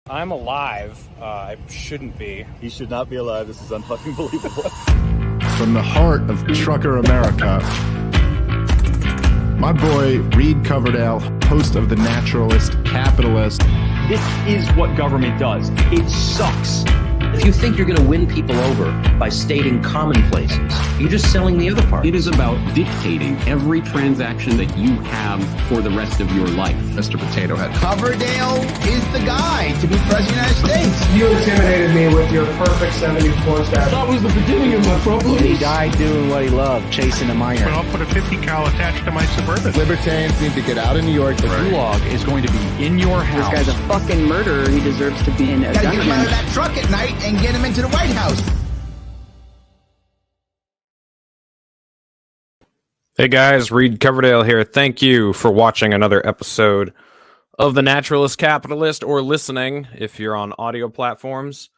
I'm alive. I shouldn't be. He should not be alive. This is unfucking believable. From the heart of trucker America, my boy Reed Coverdale, host of The Naturalist Capitalist. This is what government does. It sucks. If you think you're going to win people over by stating commonplaces, you're just selling the other part. It is about dictating every transaction that you have for the rest of your life. Mr. Potato Head. Coverdale is the guy to be president of the United States. You intimidated me with your perfect 70s porn star. That was the beginning of my problems. He died doing what he loved, chasing a minor. But I'll put a 50 cal attached to my Suburban. Libertarians need to get out of New York. The gulag is going to be in your house. This guy's a fucking murderer. He deserves to be in a dungeon. Gotta get him out of that truck at night and get him into the White House. Hey guys, Reed Coverdale here. Thank you for watching another episode of The Naturalist Capitalist, or listening if you're on audio platforms.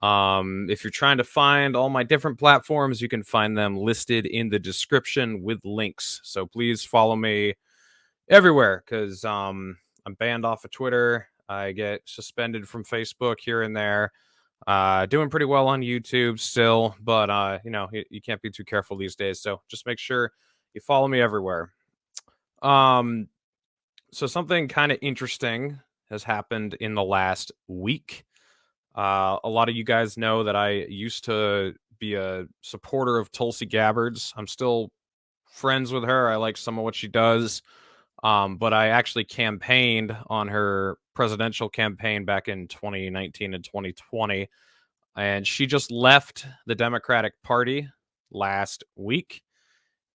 If you're trying to find all my different platforms, you can find them listed in the description with links. So please follow me everywhere, because I'm banned off of Twitter. I get suspended from Facebook here and there. Doing pretty well on YouTube still, but you can't be too careful these days. So just make sure you follow me everywhere. So something kind of interesting has happened in the last week. A lot of you guys know that I used to be a supporter of Tulsi Gabbard's. I'm still friends with her. I like some of what she does. But I actually campaigned on her presidential campaign back in 2019 and 2020. And she just left the Democratic Party last week.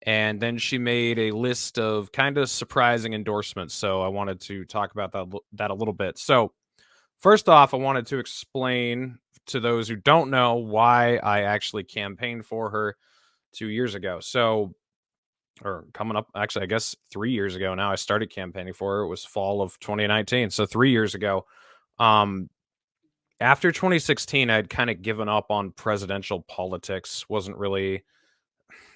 And then she made a list of kind of surprising endorsements. So I wanted to talk about that a little bit. So first off, I wanted to explain to those who don't know why I actually campaigned for her 2 years ago. So, or coming up, actually, I guess 3 years ago now, I started campaigning for her. It was fall of 2019. So 3 years ago. After 2016, I'd kind of given up on presidential politics. Wasn't really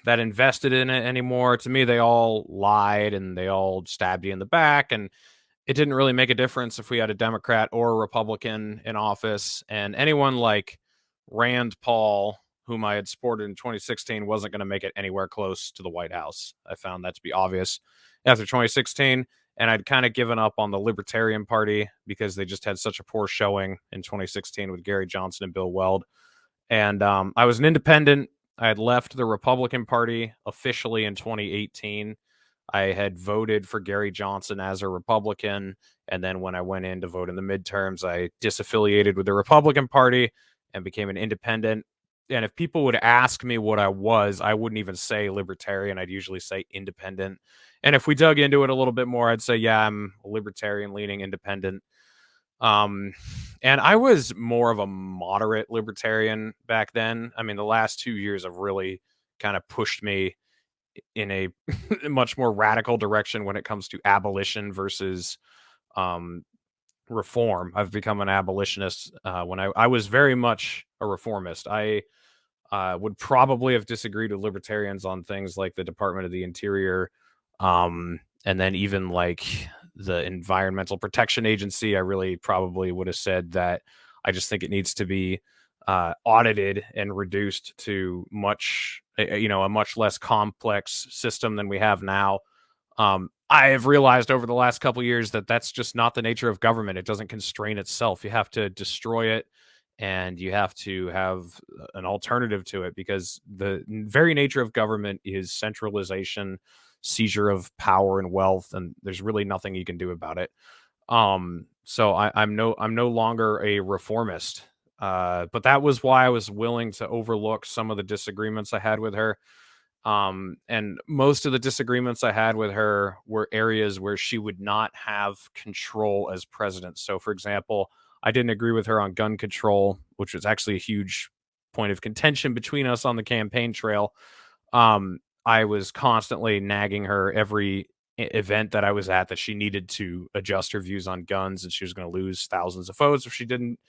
that invested in it anymore. To me, they all lied and they all stabbed you in the back, and it didn't really make a difference if we had a Democrat or a Republican in office. And anyone like Rand Paul, whom I had supported in 2016, wasn't going to make it anywhere close to the White House. I found that to be obvious after 2016, and I'd kind of given up on the Libertarian Party because they just had such a poor showing in 2016 with Gary Johnson and Bill Weld. And I was an independent. I had left the Republican Party officially in 2018. I had voted for Gary Johnson as a Republican, and then when I went in to vote in the midterms, I disaffiliated with the Republican Party and became an independent. And if people would ask me what I was, I wouldn't even say libertarian. I'd usually say independent. And if we dug into it a little bit more, I'd say, yeah, I'm a libertarian-leaning independent. And I was more of a moderate libertarian back then. I mean, the last 2 years have really kind of pushed me in a much more radical direction when it comes to abolition versus reform. I've become an abolitionist when I was very much a reformist. I would probably have disagreed with libertarians on things like the Department of the Interior, and then even like the Environmental Protection Agency. I really probably would have said that I just think it needs to be audited and reduced to a much less complex system than we have now. I have realized over the last couple of years that that's just not the nature of government. It doesn't constrain itself. You have to destroy it, and you have to have an alternative to it, because the very nature of government is centralization, seizure of power and wealth, and there's really nothing you can do about it. So I'm no longer a reformist. But that was why I was willing to overlook some of the disagreements I had with her. And most of the disagreements I had with her were areas where she would not have control as president. So, for example, I didn't agree with her on gun control, which was actually a huge point of contention between us on the campaign trail. I was constantly nagging her every event that I was at that she needed to adjust her views on guns, and she was going to lose thousands of votes if she didn't.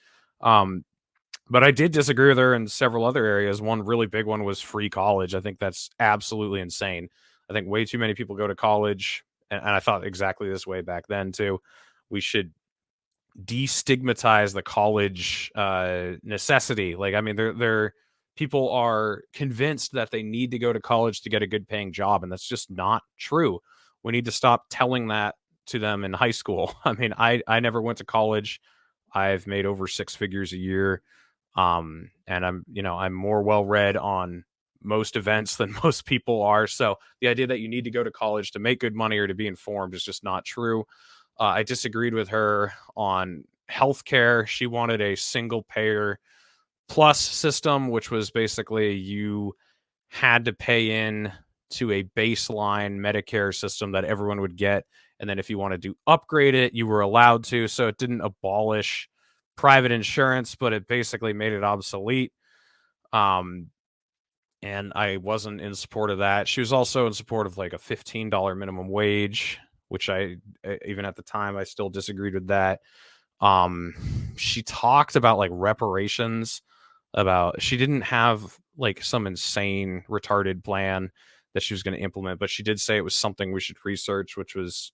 But I did disagree with her in several other areas. One really big one was free college. I think that's absolutely insane. I think way too many people go to college, and I thought exactly this way back then too. We should destigmatize the college necessity. Like, I mean, they're people are convinced that they need to go to college to get a good paying job, and that's just not true. We need to stop telling that to them in high school. I mean, I never went to college. I've made over 6 figures a year. And I'm more well read on most events than most people are. So the idea that you need to go to college to make good money or to be informed is just not true. I disagreed with her on healthcare. She wanted a single payer plus system, which was basically you had to pay in to a baseline Medicare system that everyone would get. And then if you wanted to upgrade it, you were allowed to. So it didn't abolish private insurance, but it basically made it obsolete. And I wasn't in support of that. She was also in support of like a $15 minimum wage, which even at the time, I still disagreed with that. She talked about like reparations, she didn't have like some insane retarded plan that she was going to implement, but she did say it was something we should research, which was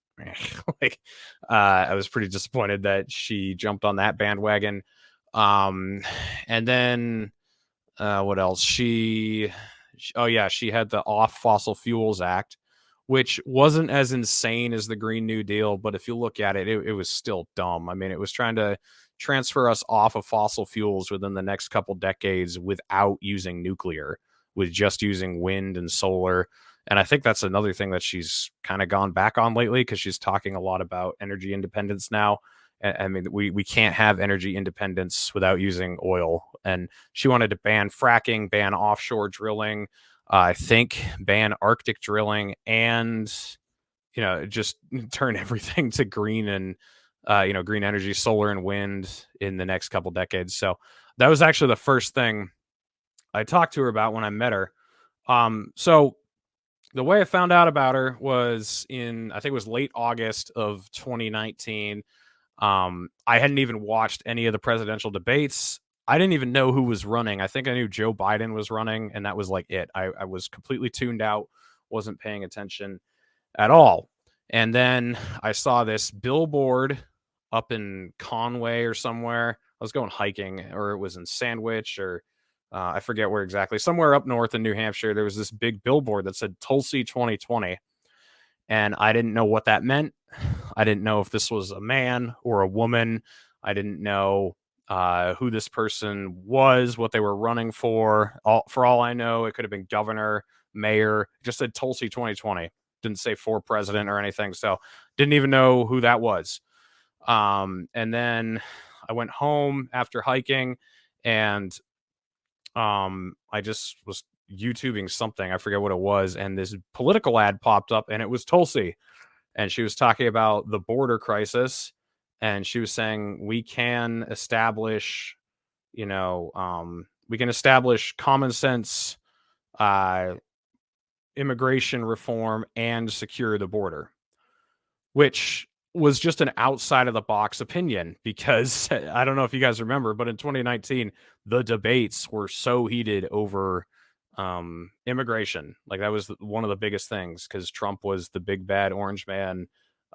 like, I was pretty disappointed that she jumped on that bandwagon. And then, what else? She had the Off Fossil Fuels Act, which wasn't as insane as the Green New Deal, but if you look at it, it was still dumb. I mean, it was trying to transfer us off of fossil fuels within the next couple decades without using nuclear, with just using wind and solar. And I think that's another thing that she's kind of gone back on lately, because she's talking a lot about energy independence now. I mean, we can't have energy independence without using oil. And she wanted to ban fracking, ban offshore drilling, I think ban Arctic drilling, and, just turn everything to green and, green energy, solar and wind in the next couple decades. So that was actually the first thing I talked to her about when I met her. So the way I found out about her was I think it was late August of 2019. I hadn't even watched any of the presidential debates. I didn't even know who was running. I think I knew Joe Biden was running, and that was like it. I was completely tuned out, wasn't paying attention at all. And then I saw this billboard up in Conway or somewhere. I was going hiking, or it was in Sandwich, or I forget where exactly. Somewhere up north in New Hampshire, there was this big billboard that said Tulsi 2020. And I didn't know what that meant. I didn't know if this was a man or a woman. I didn't know who this person was, what they were running for. For all I know, it could have been governor, mayor. It just said Tulsi 2020. Didn't say for president or anything. So didn't even know who that was. And then I went home after hiking, and I just was YouTubing something. I forget what it was. And this political ad popped up, and it was Tulsi. And she was talking about the border crisis. And she was saying, we can establish, common sense immigration reform and secure the border, which was just an outside of the box opinion, because I don't know if you guys remember, but in 2019, the debates were so heated over immigration. Like, that was one of the biggest things, because Trump was the big bad orange man,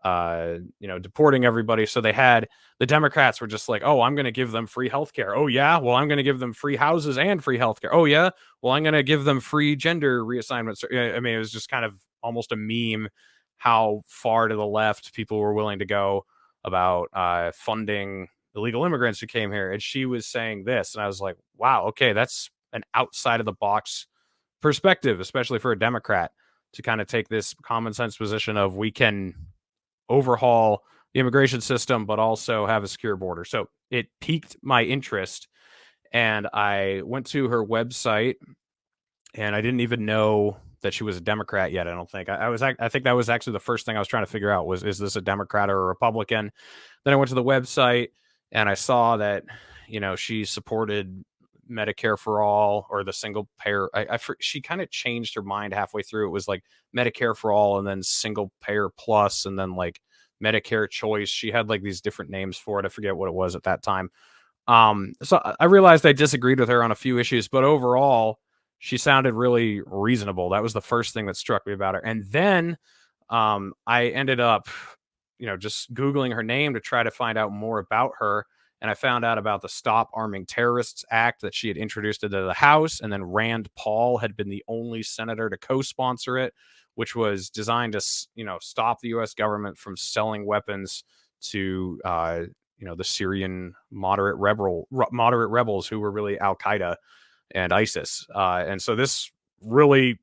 deporting everybody. So the Democrats were just like, oh, I'm going to give them free healthcare. Oh yeah, well, I'm going to give them free houses and free healthcare. Oh yeah, well, I'm going to give them free gender reassignments. I mean, it was just kind of almost a meme how far to the left people were willing to go about funding illegal immigrants who came here. And she was saying this, and I was like, wow, okay, that's an outside of the box perspective, especially for a Democrat, to kind of take this common sense position of, we can overhaul the immigration system, but also have a secure border. So it piqued my interest, and I went to her website, and I didn't even know that she was a Democrat yet. I don't think I think that was actually the first thing I was trying to figure out was, is this a Democrat or a Republican? Then I went to the website, and I saw that, she supported Medicare for all, or the single payer. She kind of changed her mind halfway through. It was like Medicare for all, and then single payer plus, and then like Medicare choice. She had like these different names for it. I forget what it was at that time. So I realized I disagreed with her on a few issues, but overall, she sounded really reasonable. That was the first thing that struck me about her. And then I ended up just Googling her name to try to find out more about her. And I found out about the Stop Arming Terrorists Act that she had introduced into the House. And then Rand Paul had been the only senator to co-sponsor it, which was designed to, stop the U.S. government from selling weapons to, the Syrian moderate rebels who were really Al-Qaeda and ISIS. And so this really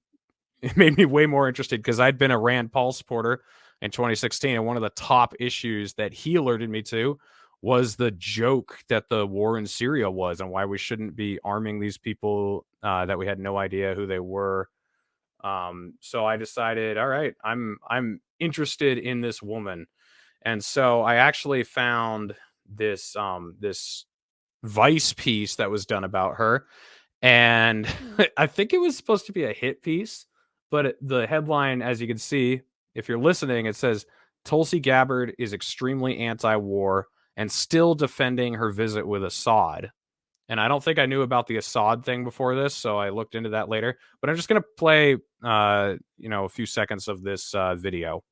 made me way more interested because I'd been a Rand Paul supporter in 2016. And one of the top issues that he alerted me to was the joke that the war in Syria was and why we shouldn't be arming these people that we had no idea who they were. So I decided, all right, I'm interested in this woman. And so I actually found this this Vice piece that was done about her. And I think it was supposed to be a hit piece, but the headline, as you can see, if you're listening, it says Tulsi Gabbard is extremely anti-war and still defending her visit with Assad. And I don't think I knew about the Assad thing before this, so I looked into that later. But I'm just going to play, a few seconds of this video.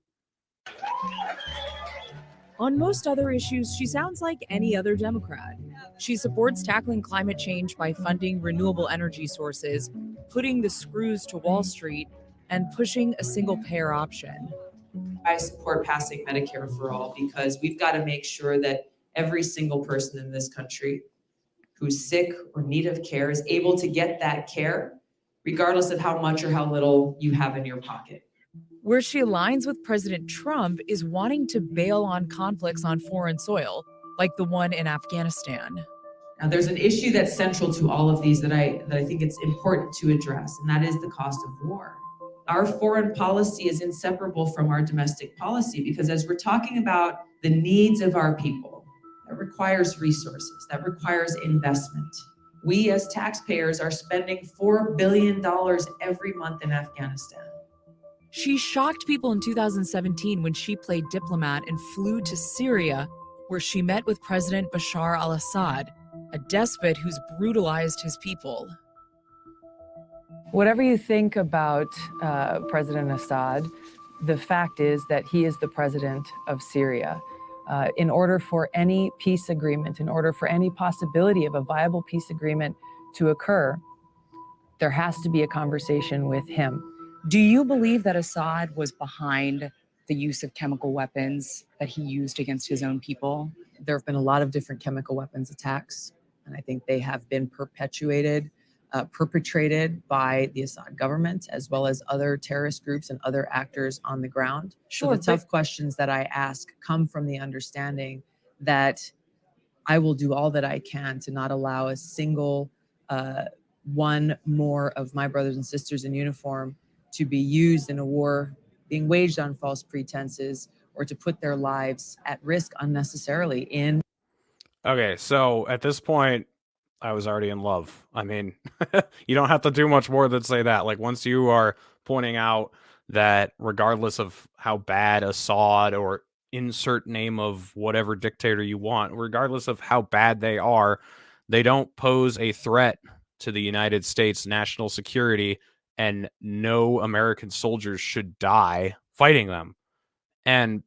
On most other issues, she sounds like any other Democrat. She supports tackling climate change by funding renewable energy sources, putting the screws to Wall Street, and pushing a single-payer option. I support passing Medicare for all because we've got to make sure that every single person in this country who's sick or in need of care is able to get that care, regardless of how much or how little you have in your pocket. Where she aligns with President Trump is wanting to bail on conflicts on foreign soil, like the one in Afghanistan. Now, there's an issue that's central to all of these that I think it's important to address, and that is the cost of war. Our foreign policy is inseparable from our domestic policy because as we're talking about the needs of our people, that requires resources, that requires investment. We as taxpayers are spending $4 billion every month in Afghanistan. She shocked people in 2017 when she played diplomat and flew to Syria, where she met with President Bashar al-Assad, a despot who's brutalized his people. Whatever you think about President Assad, the fact is that he is the president of Syria. In order for any peace agreement, in order for any possibility of a viable peace agreement to occur, there has to be a conversation with him. Do you believe that Assad was behind the use of chemical weapons that he used against his own people? There have been a lot of different chemical weapons attacks, and I think they have been perpetrated by the Assad government, as well as other terrorist groups and other actors on the ground. Sure, so the tough questions that I ask come from the understanding that I will do all that I can to not allow a single one more of my brothers and sisters in uniform to be used in a war being waged on false pretenses or to put their lives at risk unnecessarily in. Okay, so at this point, I was already in love. I mean, you don't have to do much more than say that. Like, once you are pointing out that regardless of how bad Assad or insert name of whatever dictator you want, regardless of how bad they are, they don't pose a threat to the United States national security, and no American soldiers should die fighting them. And,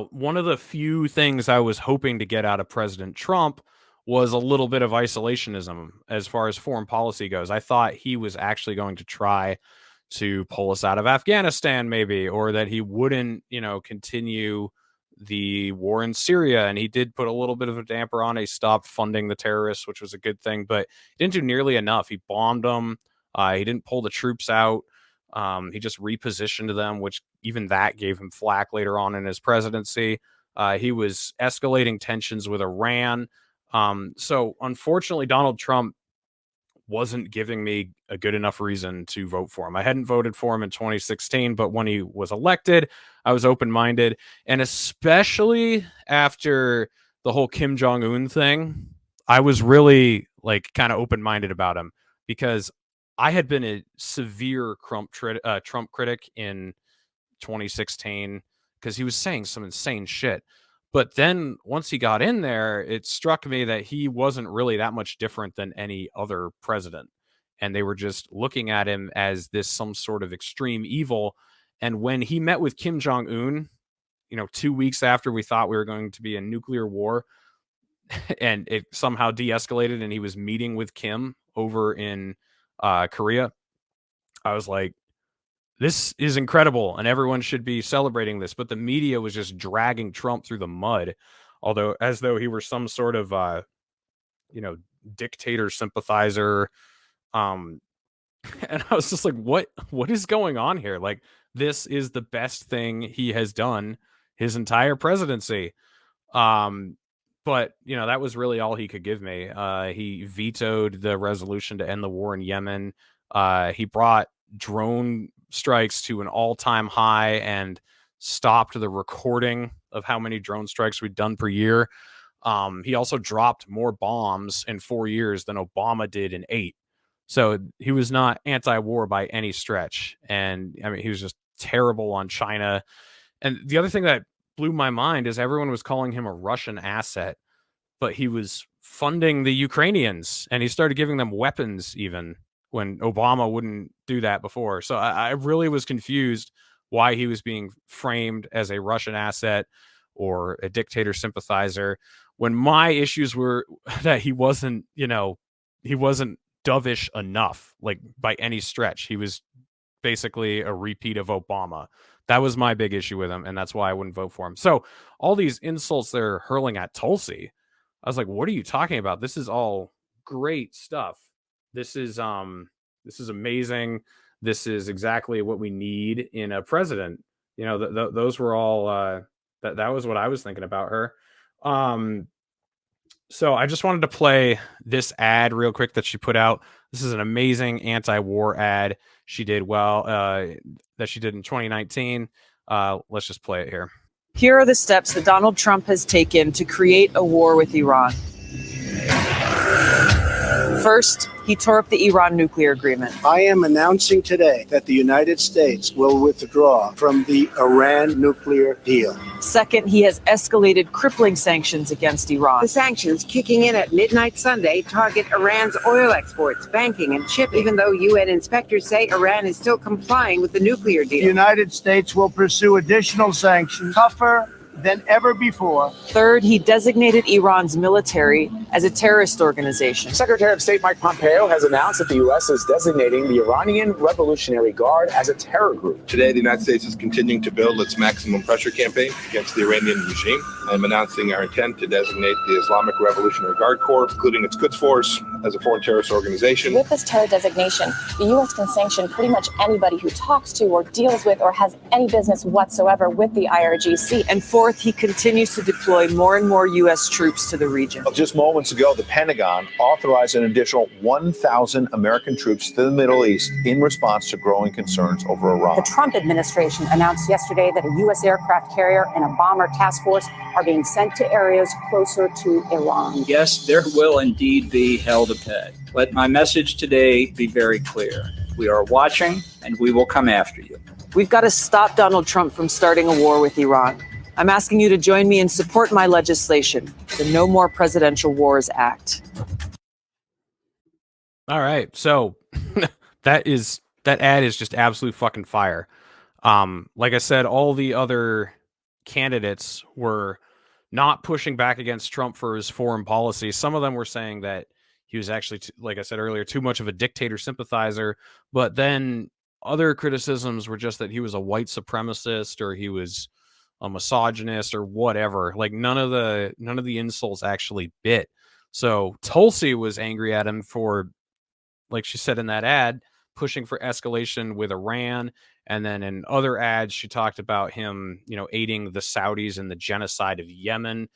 one of the few things I was hoping to get out of President Trump was a little bit of isolationism as far as foreign policy goes. I thought he was actually going to try to pull us out of Afghanistan, maybe, or that he wouldn't, continue the war in Syria. And he did put a little bit of a damper on. He stopped funding the terrorists, which was a good thing, but he didn't do nearly enough. He bombed them. He didn't pull the troops out. He just repositioned them, which even that gave him flack later on in his presidency. He was escalating tensions with Iran. So unfortunately, Donald Trump wasn't giving me a good enough reason to vote for him. I hadn't voted for him in 2016, but when he was elected, I was open-minded. And especially after the whole Kim Jong-un thing, I was really kind of open-minded about him because I had been a severe Trump critic in 2016 because he was saying some insane shit. But then once he got in there, it struck me that he wasn't really that much different than any other president. And they were just looking at him as some sort of extreme evil. And when he met with Kim Jong-un, 2 weeks after we thought we were going to be in nuclear war, and it somehow de-escalated, and he was meeting with Kim over in Korea. I was like, this is incredible, and everyone should be celebrating this. But the media was just dragging Trump through the mud, as though he were some sort of dictator sympathizer. And I was just like, what is going on here? Like, this is the best thing he has done his entire presidency. But that was really all he could give me. He vetoed the resolution to end the war in Yemen. He brought drone strikes to an all-time high and stopped the recording of how many drone strikes we'd done per year. He also dropped more bombs in 4 years than Obama did in 8. So he was not anti-war by any stretch. And I mean, he was just terrible on China. And the other thing that blew my mind is everyone was calling him a Russian asset, but he was funding the Ukrainians, and he started giving them weapons even when Obama wouldn't do that before. So I really was confused why he was being framed as a Russian asset or a dictator sympathizer, when my issues were that he wasn't dovish enough, like by any stretch. He was basically a repeat of Obama. That was my big issue with him, and that's why I wouldn't vote for him. So all these insults they're hurling at Tulsi, I was like, what are you talking about? This is all great stuff. This is amazing. This is exactly what we need in a president. Those were all that was what I was thinking about her. So I just wanted to play this ad real quick that she put out. This is an amazing anti-war ad she did that she did in 2019. Let's just play it here. Here are the steps that Donald Trump has taken to create a war with Iran. First, he tore up the Iran nuclear agreement. I am announcing today that the United States will withdraw from the Iran nuclear deal. Second, he has escalated crippling sanctions against Iran. The sanctions, kicking in at midnight Sunday, target Iran's oil exports, banking, and shipping, even though UN inspectors say Iran is still complying with the nuclear deal. The United States will pursue additional sanctions, tougher than ever before. Third, he designated Iran's military as a terrorist organization. Secretary of State Mike Pompeo has announced that the U.S. is designating the Iranian Revolutionary Guard as a terror group. Today, the United States is continuing to build its maximum pressure campaign against the Iranian regime. I'm announcing our intent to designate the Islamic Revolutionary Guard Corps, including its Quds Force, as a foreign terrorist organization. With this terror designation, the U.S. can sanction pretty much anybody who talks to or deals with or has any business whatsoever with the IRGC. And fourth, he continues to deploy more and more U.S. troops to the region. Just moments ago, the Pentagon authorized an additional 1,000 American troops to the Middle East in response to growing concerns over Iran. The Trump administration announced yesterday that a U.S. aircraft carrier and a bomber task force are being sent to areas closer to Iran. Yes, there will indeed be hell to pay. Let my message today be very clear. We are watching, and we will come after you. We've got to stop Donald Trump from starting a war with Iran. I'm asking you to join me and support my legislation, the No More Presidential Wars Act. All right. So that ad is just absolute fucking fire. Like I said, all the other candidates were not pushing back against Trump for his foreign policy. Some of them were saying that he was actually, like I said earlier, too much of a dictator sympathizer. But then other criticisms were just that he was a white supremacist or he was a misogynist or whatever. Like none of the insults actually bit. So Tulsi was angry at him for, like she said in that ad, pushing for escalation with Iran. And then in other ads, she talked about him, aiding the Saudis in the genocide of Yemen.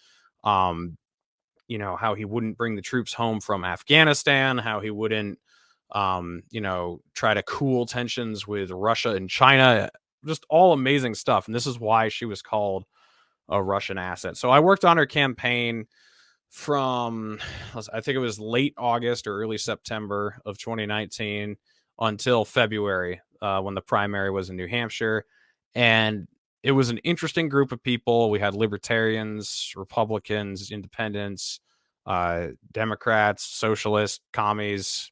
How he wouldn't bring the troops home from Afghanistan, how he wouldn't, try to cool tensions with Russia and China. Just all amazing stuff. And this is why she was called a Russian asset. So I worked on her campaign from, I think it was late August or early September of 2019 until February, when the primary was in New Hampshire. And it was an interesting group of people. We had libertarians, Republicans, independents, Democrats, socialists, commies,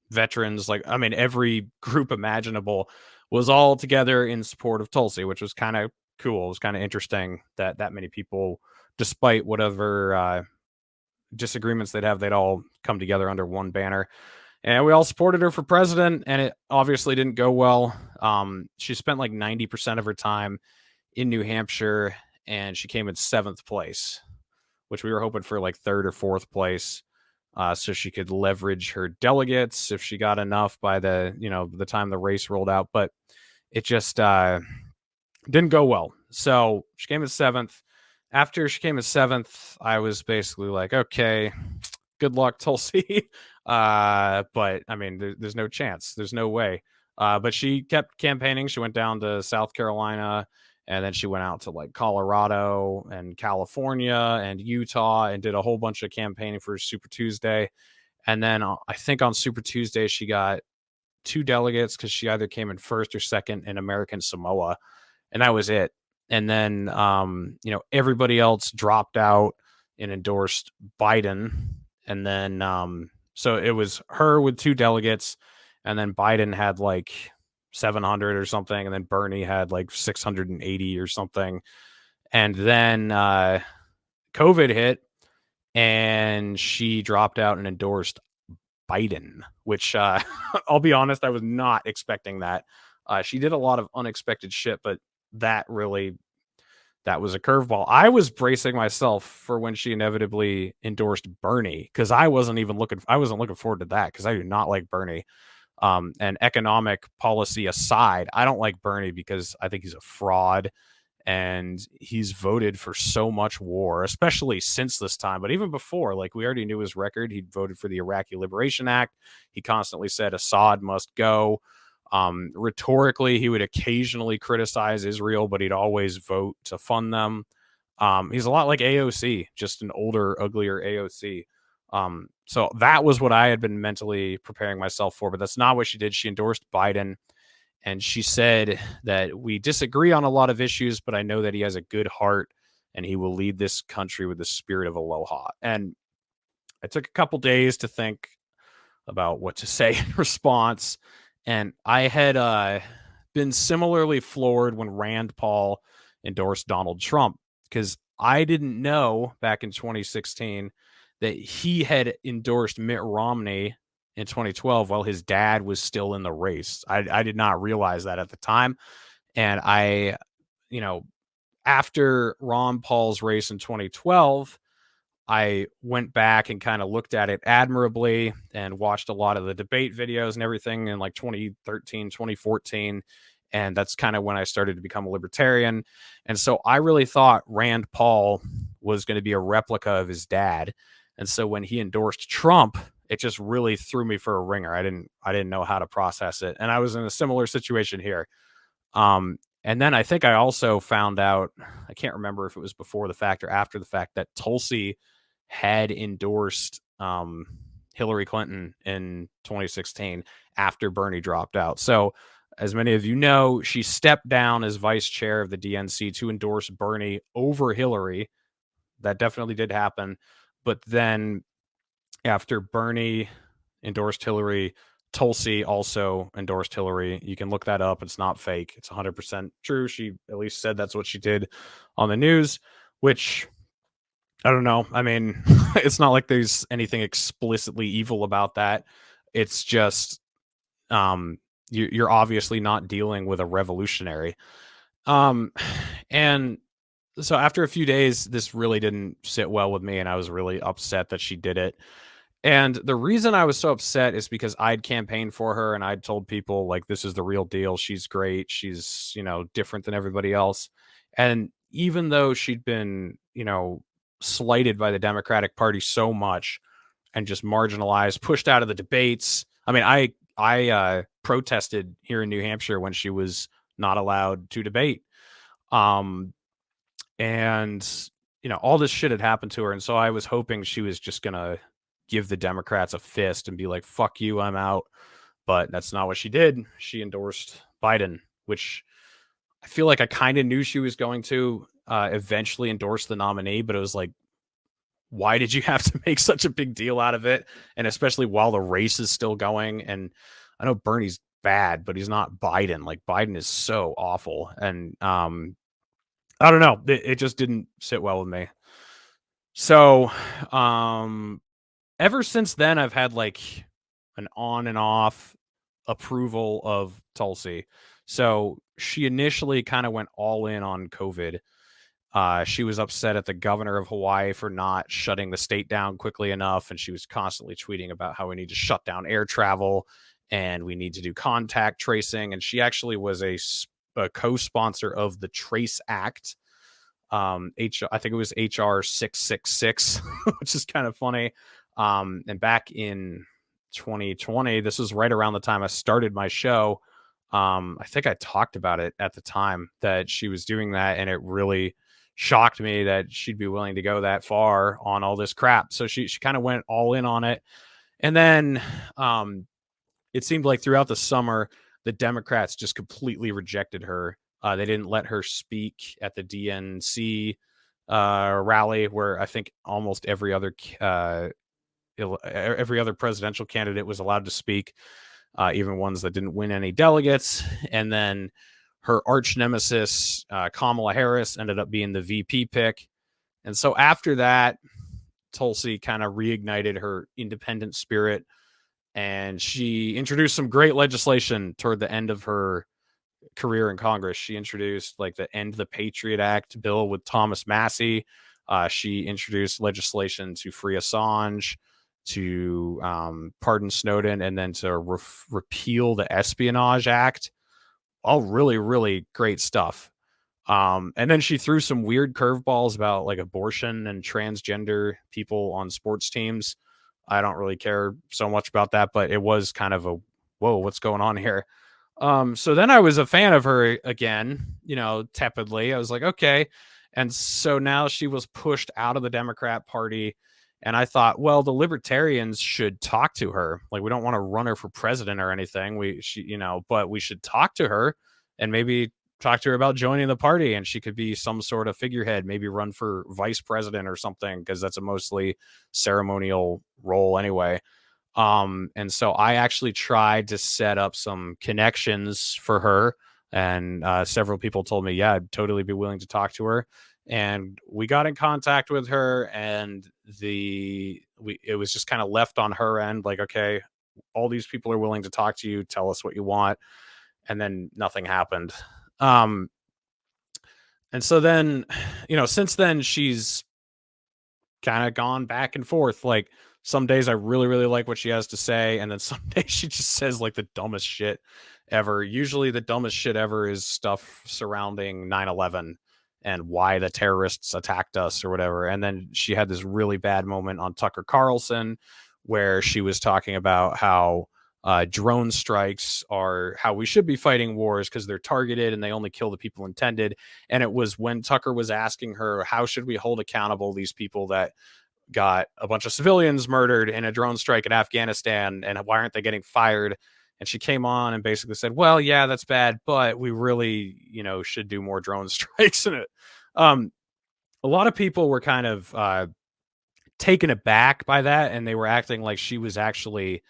veterans. Every group imaginable was all together in support of Tulsi, which was kind of cool. It was kind of interesting that that many people, despite whatever disagreements they'd all come together under one banner. And we all supported her for president, and it obviously didn't go well. She spent like 90% of her time in New Hampshire, and she came in 7th place, which we were hoping for like 3rd or 4th place, so she could leverage her delegates if she got enough by the time the race rolled out. But it just didn't go well. So she came in 7th. After she came in 7th, I was basically like, okay, good luck, Tulsi. But I mean, there's no chance. There's no way. But she kept campaigning. She went down to South Carolina, and then she went out to like Colorado and California and Utah and did a whole bunch of campaigning for Super Tuesday. And then I think on Super Tuesday, she got 2 delegates because she either came in 1st or 2nd in American Samoa. And that was it. And then, everybody else dropped out and endorsed Biden. And then, so it was her with 2 delegates. And then Biden had like 700 or something. And then Bernie had like 680 or something. And then COVID hit, and she dropped out and endorsed Biden, which I'll be honest, I was not expecting that. She did a lot of unexpected shit, but that was a curveball. I was bracing myself for when she inevitably endorsed Bernie, because I wasn't looking forward to that, because I do not like Bernie. And economic policy aside, I don't like Bernie because I think he's a fraud, and he's voted for so much war, especially since this time. But even before, like, we already knew his record. He voted for the Iraqi Liberation Act. He constantly said Assad must go. Rhetorically, he would occasionally criticize Israel, but he'd always vote to fund them. He's a lot like AOC, just an older, uglier AOC. So that was what I had been mentally preparing myself for, but that's not what she did. She endorsed Biden, and she said that we disagree on a lot of issues, but I know that he has a good heart and he will lead this country with the spirit of aloha. And I took a couple days to think about what to say in response. And I had been similarly floored when Rand Paul endorsed Donald Trump, because I didn't know back in 2016 that he had endorsed Mitt Romney in 2012 while his dad was still in the race. I did not realize that at the time. And after Ron Paul's race in 2012, I went back and kind of looked at it admirably and watched a lot of the debate videos and everything in like 2013, 2014. And that's kind of when I started to become a libertarian. And so I really thought Rand Paul was going to be a replica of his dad. And so when he endorsed Trump, it just really threw me for a ringer. I didn't know how to process it. And I was in a similar situation here. And then I think I also found out, I can't remember if it was before the fact or after the fact, that Tulsi had endorsed Hillary Clinton in 2016 after Bernie dropped out. So as many of you know, she stepped down as vice chair of the DNC to endorse Bernie over Hillary. That definitely did happen. But then after Bernie endorsed Hillary, Tulsi also endorsed Hillary. You can look that up. It's not fake. It's 100% true. She at least said that's what she did on the news, which I don't know. I mean, it's not like there's anything explicitly evil about that. It's just you're obviously not dealing with a revolutionary. And so after a few days, this really didn't sit well with me, and I was really upset that she did it. And the reason I was so upset is because I'd campaigned for her, and I'd told people, like, this is the real deal. She's great. She's, different than everybody else. And even though she'd been, slighted by the Democratic Party so much and just marginalized, pushed out of the debates. I mean, I protested here in New Hampshire when she was not allowed to debate. And, all this shit had happened to her. And so I was hoping she was just going to give the Democrats a fist and be like, fuck you, I'm out. But that's not what she did. She endorsed Biden, which I feel like I kind of knew she was going to eventually endorse the nominee, but it was like, why did you have to make such a big deal out of it? And especially while the race is still going. And I know Bernie's bad, but he's not Biden. Like, Biden is so awful. And I don't know. It just didn't sit well with me. So, ever since then, I've had like an on and off approval of Tulsi. So she initially kind of went all in on COVID. She was upset at the governor of Hawaii for not shutting the state down quickly enough. And she was constantly tweeting about how we need to shut down air travel and we need to do contact tracing. And she actually was a co-sponsor of the Trace Act. I think it was HR 666, which is kind of funny. And back in 2020, this was right around the time I started my show. I think I talked about it at the time that she was doing that, and it really shocked me that she'd be willing to go that far on all this crap. So she kind of went all in on it. And then it seemed like throughout the summer, the Democrats just completely rejected her. They didn't let her speak at the DNC rally, where I think almost every other presidential candidate was allowed to speak, even ones that didn't win any delegates. And then her arch nemesis, Kamala Harris, ended up being the VP pick. And so after that, Tulsi kind of reignited her independent spirit, and she introduced some great legislation toward the end of her career in Congress. She introduced like the End the Patriot Act bill with Thomas Massie. She introduced legislation to free Assange, to pardon Snowden, and then to repeal the Espionage Act. All really, really great stuff. And then she threw some weird curveballs about like abortion and transgender people on sports teams. I don't really care so much about that, but it was kind of a, whoa, what's going on here? So then I was a fan of her again, tepidly. I was like, okay. And so now she was pushed out of the Democrat Party. And I thought, well, the libertarians should talk to her. Like, we don't want to run her for president or anything. But we should talk to her and maybe talk to her about joining the party. And she could be some sort of figurehead, maybe run for vice president or something, because that's a mostly ceremonial role anyway. And so I actually tried to set up some connections for her, and several people told me, yeah, I'd totally be willing to talk to her. And we got in contact with her, and it was just kind of left on her end, like, okay, all these people are willing to talk to you, tell us what you want. And then nothing happened. And so then, since then she's kind of gone back and forth. Like, some days I really, really like what she has to say, and then some days she just says like the dumbest shit ever. Usually the dumbest shit ever is stuff surrounding 9/11 and why the terrorists attacked us or whatever. And then she had this really bad moment on Tucker Carlson where she was talking about how drone strikes are how we should be fighting wars because they're targeted and they only kill the people intended. And it was when Tucker was asking her, how should we hold accountable these people that got a bunch of civilians murdered in a drone strike in Afghanistan, and why aren't they getting fired? And she came on and basically said, well, yeah, that's bad, but we really, should do more drone strikes in it. A lot of people were kind of taken aback by that, and they were acting like she was actually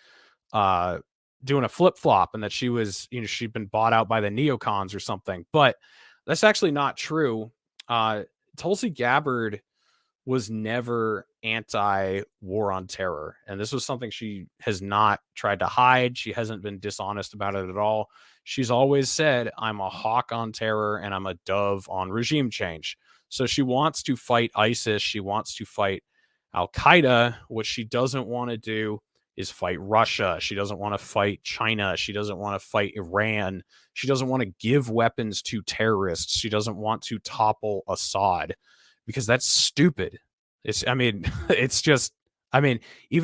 doing a flip-flop and that she was, she'd been bought out by the neocons or something. But that's actually not true. Tulsi Gabbard was never anti-war on terror. And this was something she has not tried to hide. She hasn't been dishonest about it at all. She's always said, I'm a hawk on terror and I'm a dove on regime change. So she wants to fight ISIS. She wants to fight Al-Qaeda. What she doesn't want to do is fight Russia. She doesn't want to fight China. She doesn't want to fight Iran. She doesn't want to give weapons to terrorists. She doesn't want to topple Assad, because that's stupid. Even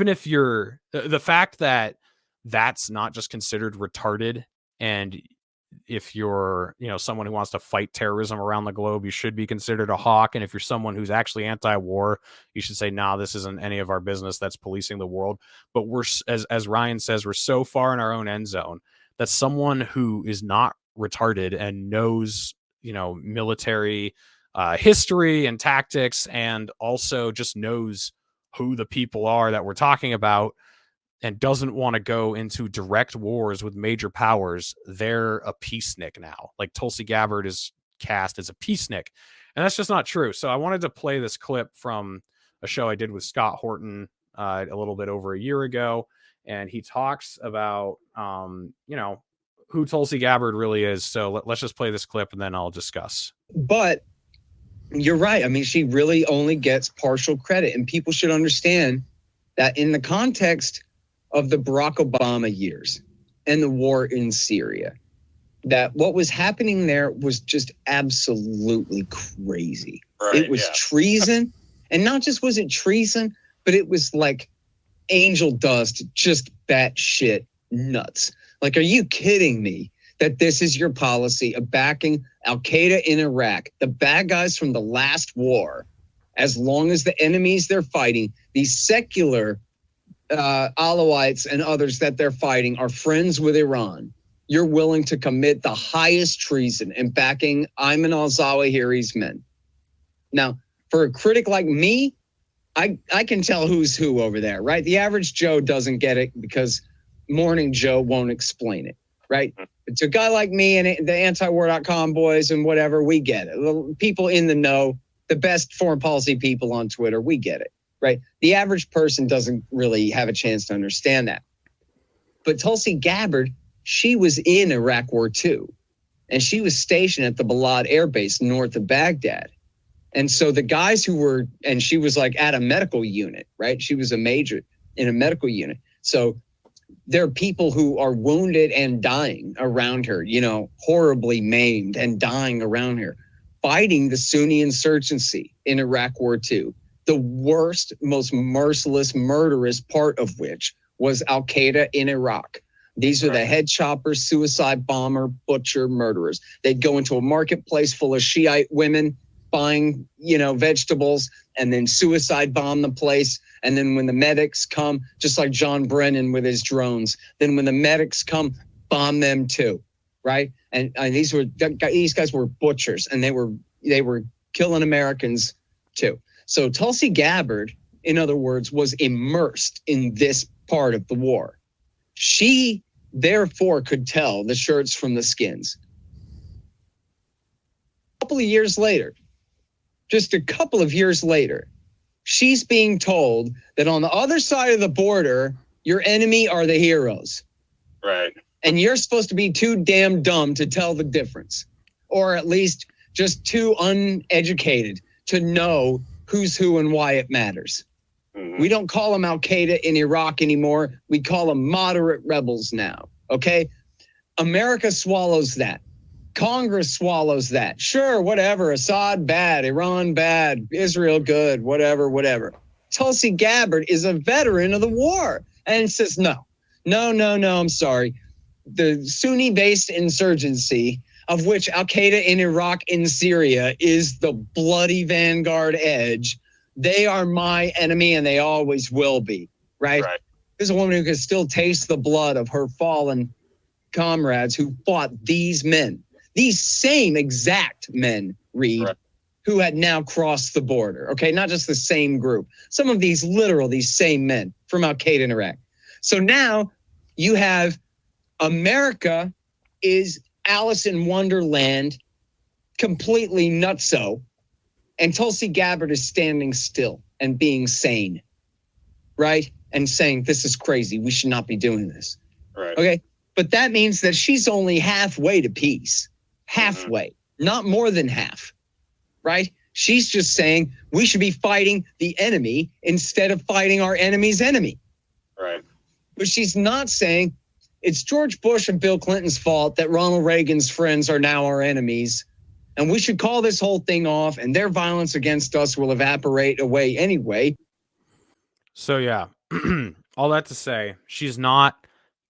if you're the fact that that's not just considered retarded, and if you're, someone who wants to fight terrorism around the globe, you should be considered a hawk. And if you're someone who's actually anti-war, you should say, nah, this isn't any of our business. That's policing the world. But we're, as Ryan says, we're so far in our own end zone that someone who is not retarded and knows, military history and tactics, and also just knows who the people are that we're talking about, and doesn't want to go into direct wars with major powers, they're a peacenik now. Like, Tulsi Gabbard is cast as a peacenik. And that's just not true. So I wanted to play this clip from a show I did with Scott Horton a little bit over a year ago. And he talks about, who Tulsi Gabbard really is. So let's just play this clip and then I'll discuss. But you're right. I mean, she really only gets partial credit. And people should understand that in the context of the Barack Obama years and the war in Syria, that what was happening there was just absolutely crazy. Right, it was treason. And not just was it treason, but it was like angel dust, just batshit nuts. Like, are you kidding me that this is your policy of backing Al-Qaeda in Iraq, the bad guys from the last war, as long as the enemies they're fighting, these secular Alawites and others that they're fighting are friends with Iran? You're willing to commit the highest treason in backing Ayman al-Zawahiri's men. Now, for a critic like me, I can tell who's who over there, right? The average Joe doesn't get it because Morning Joe won't explain it, right? It's a guy like me and the antiwar.com boys and whatever, we get it. The people in the know, the best foreign policy people on Twitter, we get it, right? The average person doesn't really have a chance to understand that. But Tulsi Gabbard, she was in Iraq War II, and she was stationed at the Balad Air Base north of Baghdad. And so the guys who were, and she was like at a medical unit, right? She was a major in a medical unit. So there are people who are wounded and dying around her, horribly maimed and dying around her, fighting the Sunni insurgency in Iraq War II. The worst, most merciless, murderous part of which was Al-Qaeda in Iraq. These are the head choppers, suicide bomber, butcher, murderers. They'd go into a marketplace full of Shiite women buying, vegetables, and then suicide bomb the place. And then when the medics come, just like John Brennan with his drones, then when the medics come, bomb them too, right? And these guys were butchers, and they were killing Americans too. So Tulsi Gabbard, in other words, was immersed in this part of the war. She therefore could tell the shirts from the skins. Just a couple of years later, she's being told that on the other side of the border, your enemy are the heroes. Right. And you're supposed to be too damn dumb to tell the difference, or at least just too uneducated to know who's who and why it matters. Mm-hmm. We don't call them Al-Qaeda in Iraq anymore. We call them moderate rebels now. Okay? America swallows that. Congress swallows that. Sure, whatever. Assad bad, Iran bad, Israel good, whatever. Tulsi Gabbard is a veteran of the war and says, no, I'm sorry. The Sunni-based insurgency, of which Al-Qaeda in Iraq and Syria is the bloody vanguard edge, they are my enemy and they always will be, right? There's a woman who can still taste the blood of her fallen comrades who fought these men. These same exact men, Reed, who had now crossed the border, okay? Not just the same group. Some of these same men from Al-Qaeda in Iraq. So now you have America is Alice in Wonderland, completely nutso, and Tulsi Gabbard is standing still and being sane, right? And saying, this is crazy. We should not be doing this. Right. Okay? But that means that she's only halfway to peace. Halfway, not more than half, right? She's just saying we should be fighting the enemy instead of fighting our enemy's enemy. Right. But she's not saying it's George Bush and Bill Clinton's fault that Ronald Reagan's friends are now our enemies, and we should call this whole thing off, and their violence against us will evaporate away anyway. So yeah, all that to say, she's not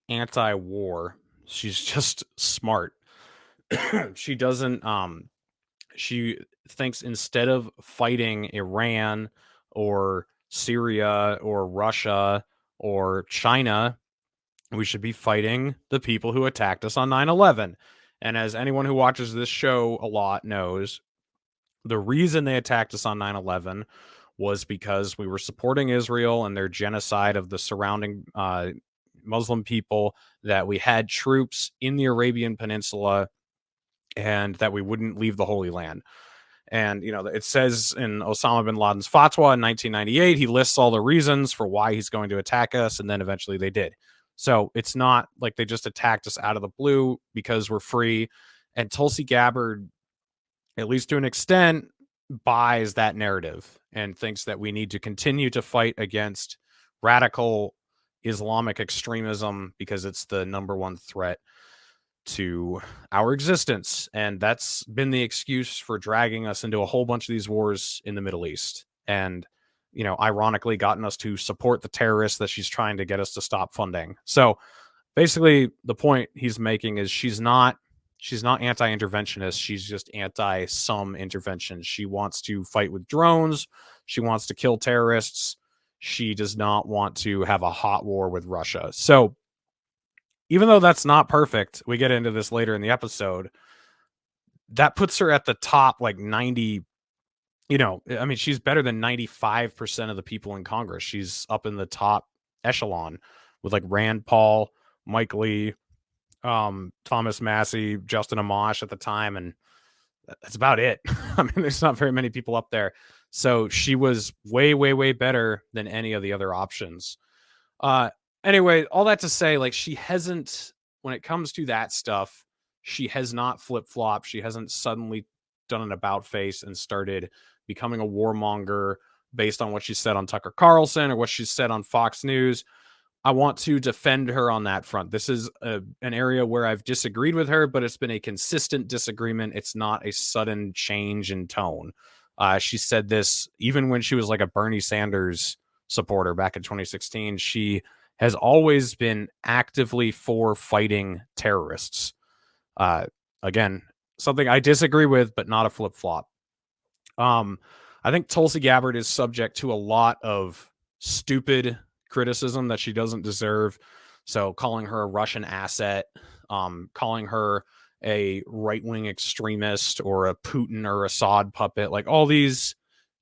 anti-war. She's just smart. She doesn't she thinks instead of fighting Iran or Syria or Russia or China, we should be fighting the people who attacked us on 9/11. And as anyone who watches this show a lot knows, the reason they attacked us on 9/11 was because we were supporting Israel and their genocide of the surrounding Muslim people, that we had troops in the Arabian Peninsula, and that we wouldn't leave the Holy Land. And, it says in Osama bin Laden's fatwa in 1998, he lists all the reasons for why he's going to attack us. And then eventually they did. So it's not like they just attacked us out of the blue because we're free. And Tulsi Gabbard, at least to an extent, buys that narrative and thinks that we need to continue to fight against radical Islamic extremism because it's the number one threat to our existence. And that's been the excuse for dragging us into a whole bunch of these wars in the Middle East. And, ironically gotten us to support the terrorists that she's trying to get us to stop funding. So basically the point he's making is she's not anti-interventionist. She's just anti some intervention. She wants to fight with drones. She wants to kill terrorists. She does not want to have a hot war with Russia. So even though that's not perfect, we get into this later in the episode, that puts her at the top, like 90, she's better than 95% of the people in Congress. She's up in the top echelon with like Rand Paul, Mike Lee, Thomas Massey, Justin Amash at the time, and that's about it. There's not very many people up there. So she was way, way, way better than any of the other options. Anyway, all that to say, like, she hasn't, when it comes to that stuff, she has not flip-flopped. She hasn't suddenly done an about face and started becoming a warmonger based on what she said on Tucker Carlson or what she said on Fox News. I want to defend her on that front. This is an area where I've disagreed with her, but it's been a consistent disagreement. It's not a sudden change in tone. She said this even when she was like a Bernie Sanders supporter back in 2016. She has always been actively for fighting terrorists. Again, something I disagree with, but not a flip-flop. I think Tulsi Gabbard is subject to a lot of stupid criticism that she doesn't deserve. So calling her a Russian asset, calling her a right-wing extremist or a Putin or Assad puppet, like all these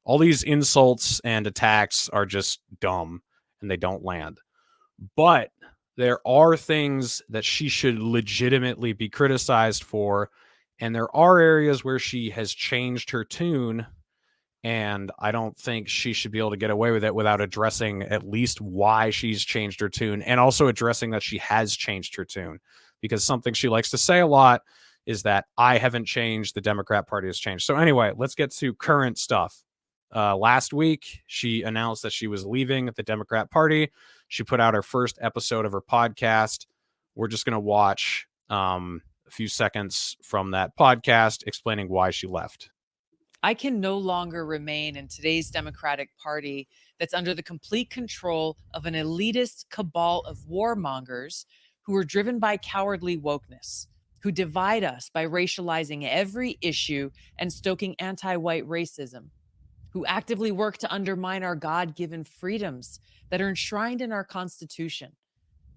insults and attacks are just dumb and they don't land. But there are things that she should legitimately be criticized for, and there are areas where she has changed her tune, and I don't think she should be able to get away with it without addressing at least why she's changed her tune, and also addressing that she has changed her tune. Because something she likes to say a lot is that I haven't changed, the Democrat Party has changed. So anyway, let's get to current stuff. Last week, she announced that she was leaving the Democrat Party. She put out her first episode of her podcast. We're just going to watch a few seconds from that podcast explaining why she left. I can no longer remain in today's Democratic Party that's under the complete control of an elitist cabal of warmongers who are driven by cowardly wokeness, who divide us by racializing every issue and stoking anti-white racism, who actively work to undermine our God-given freedoms that are enshrined in our Constitution,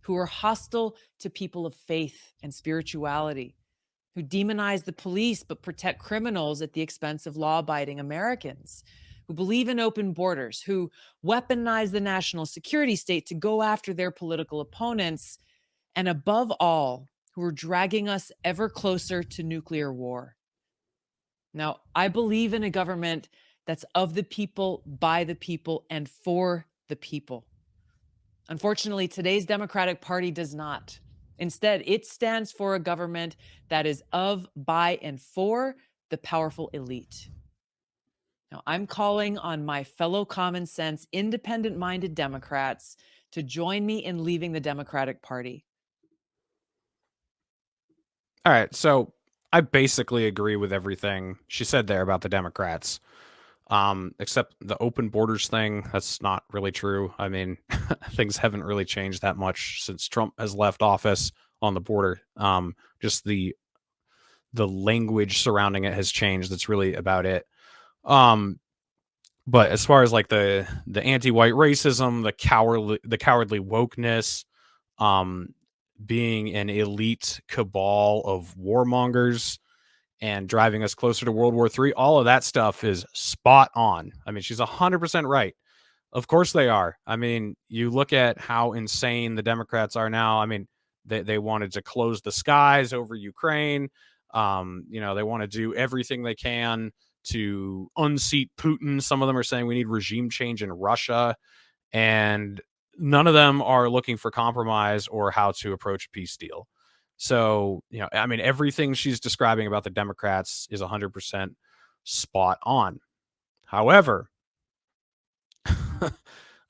who are hostile to people of faith and spirituality, who demonize the police but protect criminals at the expense of law-abiding Americans, who believe in open borders, who weaponize the national security state to go after their political opponents, and above all, who are dragging us ever closer to nuclear war. Now, I believe in a government that's of the people, by the people, and for the people. Unfortunately, today's Democratic Party does not. Instead, it stands for a government that is of, by, and for the powerful elite. Now, I'm calling on my fellow common sense, independent-minded Democrats to join me in leaving the Democratic Party. All right, so I basically agree with everything she said there about the Democrats. Except the open borders thing, that's not really true. I mean, things haven't really changed that much since Trump has left office on the border. Just the language surrounding it has changed. That's really about it. But as far as like the anti-white racism, the cowardly wokeness, being an elite cabal of warmongers, and driving us closer to World War III, all of that stuff is spot on. I mean, she's 100% right. Of course they are. I mean, you look at how insane the Democrats are now. I mean, they wanted to close the skies over Ukraine. They want to do everything they can to unseat Putin. Some of them are saying we need regime change in Russia. And none of them are looking for compromise or how to approach a peace deal. So, I mean, everything she's describing about the Democrats is 100% spot on. However,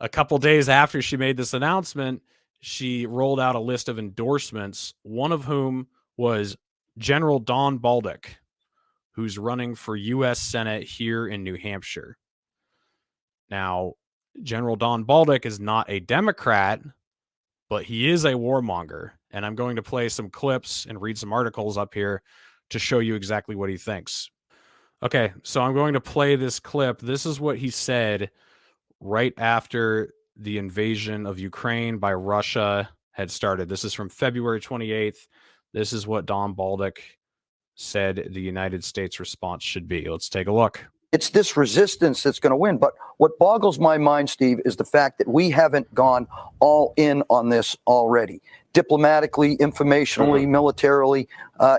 a couple days after she made this announcement, she rolled out a list of endorsements, one of whom was General Don Bolduc, who's running for U.S. Senate here in New Hampshire. Now, General Don Bolduc is not a Democrat, but he is a warmonger. And I'm going to play some clips and read some articles up here to show you exactly what he thinks. Okay, so I'm going to play this clip. This is what he said right after the invasion of Ukraine by Russia had started. This is from February 28th. This is what Don Bolduc said the United States response should be. Let's take a look. It's this resistance that's going to win. But what boggles my mind, Steve, is the fact that we haven't gone all in on this already. Diplomatically, informationally, militarily,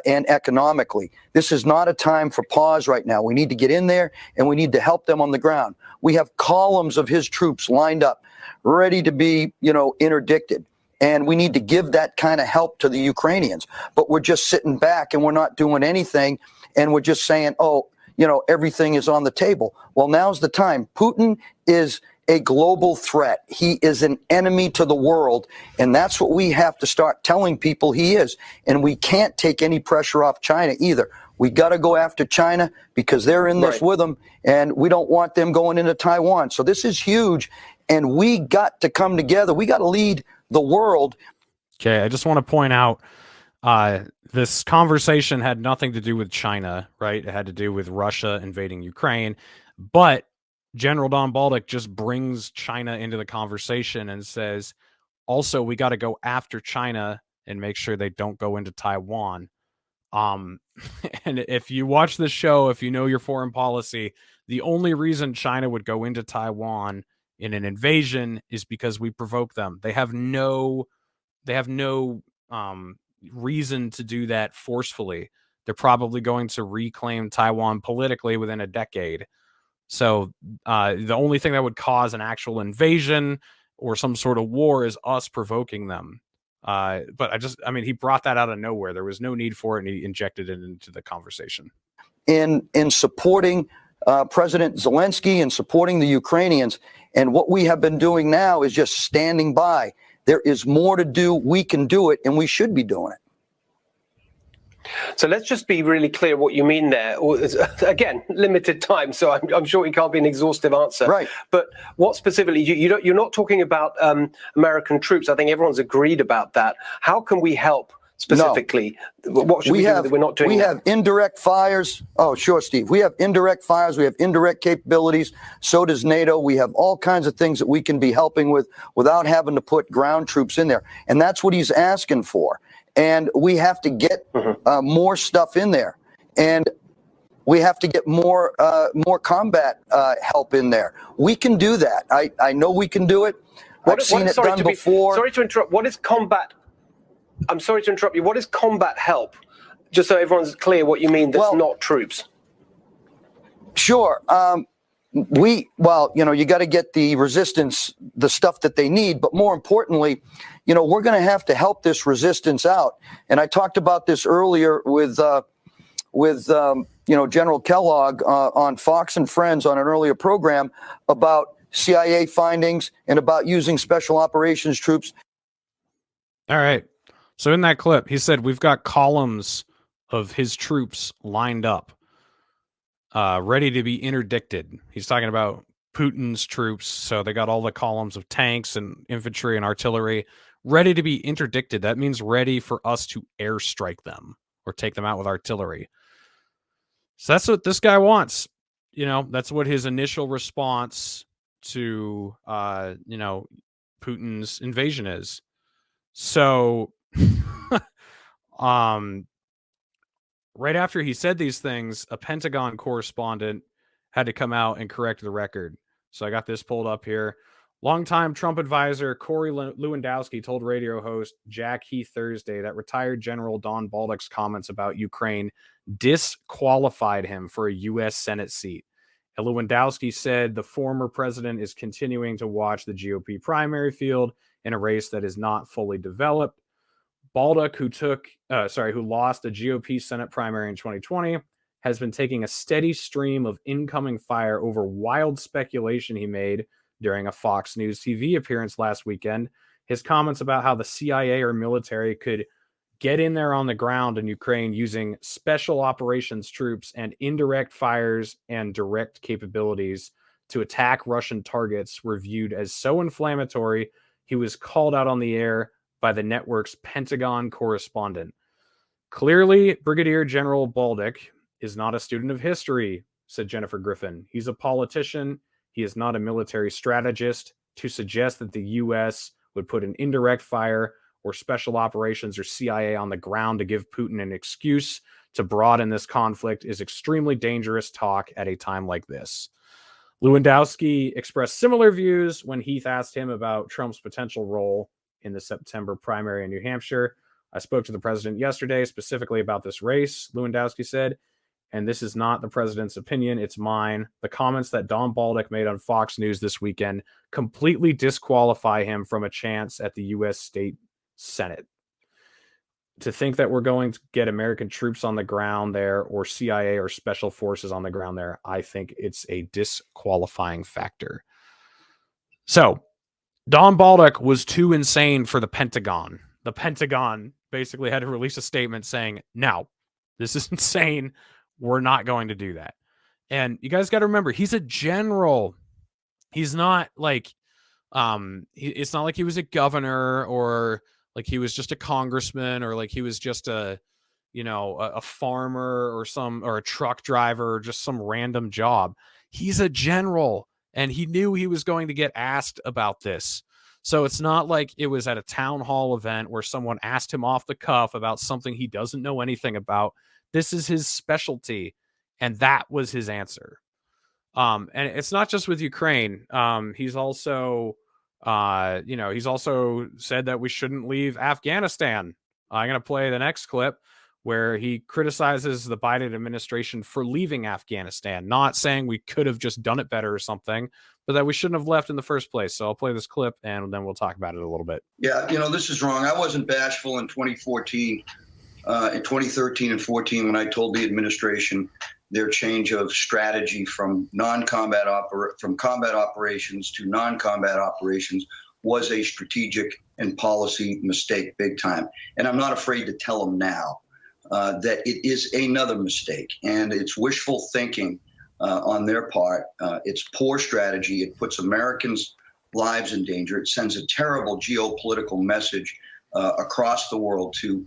and economically. This is not a time for pause right now. We need to get in there and we need to help them on the ground. We have columns of his troops lined up, ready to be, interdicted. And we need to give that kind of help to the Ukrainians. But we're just sitting back and we're not doing anything. And we're just saying, everything is on the table. Well, now's the time. Putin is a global threat. He is an enemy to the world. And that's what we have to start telling people he is. And we can't take any pressure off China either. We got to go after China because they're in this with them. And we don't want them going into Taiwan. So this is huge. And we got to come together. We got to lead the world. Okay, I just want to point out this conversation had nothing to do with China, right? It had to do with Russia invading Ukraine. But General Don Bolduc just brings China into the conversation and says, also, we got to go after China and make sure they don't go into Taiwan. And if you watch this show, if you know your foreign policy, the only reason China would go into Taiwan in an invasion is because we provoke them. They have no reason to do that forcefully. They're probably going to reclaim Taiwan politically within a decade. So the only thing that would cause an actual invasion or some sort of war is us provoking them. But he brought that out of nowhere. There was no need for it, and he injected it into the conversation. In supporting President Zelensky and supporting the Ukrainians. And what we have been doing now is just standing by. There is more to do. We can do it, and we should be doing it. So let's just be really clear what you mean there. Again, limited time, so I'm sure it can't be an exhaustive answer. Right. But what specifically, you're not talking about American troops. I think everyone's agreed about that. How can we help specifically? No. What should we do that we're not doing? We have indirect fires. Oh, sure, Steve. We have indirect fires. We have indirect capabilities. So does NATO. We have all kinds of things that we can be helping with without having to put ground troops in there. And that's what he's asking for. And we have to get more stuff in there. And we have to get more combat help in there. We can do that. I know we can do it. I've seen it done before. Sorry to interrupt. What is combat? I'm sorry to interrupt you. What is combat help? Just so everyone's clear what you mean that's not troops. Sure. You got to get the resistance, the stuff that they need. But more importantly, we're going to have to help this resistance out. And I talked about this earlier with General Kellogg on Fox and Friends on an earlier program about CIA findings and about using special operations troops. All right. So in that clip, he said, we've got columns of his troops lined up, ready to be interdicted. He's talking about Putin's troops. So they got all the columns of tanks and infantry and artillery ready to be interdicted. That means ready for us to airstrike them or take them out with artillery. So that's what this guy wants. That's what his initial response to, Putin's invasion is. So, right after he said these things, a Pentagon correspondent had to come out and correct the record. So I got this pulled up here. Longtime Trump advisor Corey Lewandowski told radio host Jack Heath Thursday that retired General Don Bolduc's comments about Ukraine disqualified him for a U.S. Senate seat. And Lewandowski said the former president is continuing to watch the GOP primary field in a race that is not fully developed. Bolduc, who lost the GOP Senate primary in 2020, has been taking a steady stream of incoming fire over wild speculation he made during a Fox News TV appearance last weekend. His comments about how the CIA or military could get in there on the ground in Ukraine using special operations troops and indirect fires and direct capabilities to attack Russian targets were viewed as so inflammatory, he was called out on the air by the network's Pentagon correspondent. Clearly, Brigadier General Bolduc is not a student of history, said Jennifer Griffin. He's a politician. He is not a military strategist. To suggest that the U.S. would put an indirect fire or special operations or CIA on the ground to give Putin an excuse to broaden this conflict is extremely dangerous talk at a time like this. Lewandowski expressed similar views when Heath asked him about Trump's potential role in the September primary in New Hampshire. I spoke to the president yesterday specifically about this race, Lewandowski said, and this is not the president's opinion, it's mine. The comments that Don Bolduc made on Fox News this weekend completely disqualify him from a chance at the U.S. state Senate. To think that we're going to get American troops on the ground there or CIA or special forces on the ground there, I think it's a disqualifying factor. So, Don Bolduc was too insane for the Pentagon. The Pentagon basically had to release a statement saying, no, this is insane. We're not going to do that. And you guys got to remember, he's a general. He's not like, it's not like he was a governor or like he was just a congressman or like he was just a farmer or a truck driver or just some random job. He's a general and he knew he was going to get asked about this. So it's not like it was at a town hall event where someone asked him off the cuff about something he doesn't know anything about. This is his specialty. And that was his answer. And it's not just with Ukraine. He's also, he's also said that we shouldn't leave Afghanistan. I'm going to play the next clip where he criticizes the Biden administration for leaving Afghanistan, not saying we could have just done it better or something, but that we shouldn't have left in the first place. So I'll play this clip and then we'll talk about it a little bit. Yeah, this is wrong. I wasn't bashful in 2014, in 2013 and 14 when I told the administration their change of strategy from combat operations to non-combat operations was a strategic and policy mistake, big time. And I'm not afraid to tell them now that it is another mistake, and it's wishful thinking on their part. It's poor strategy. It puts Americans' lives in danger. It sends a terrible geopolitical message across the world to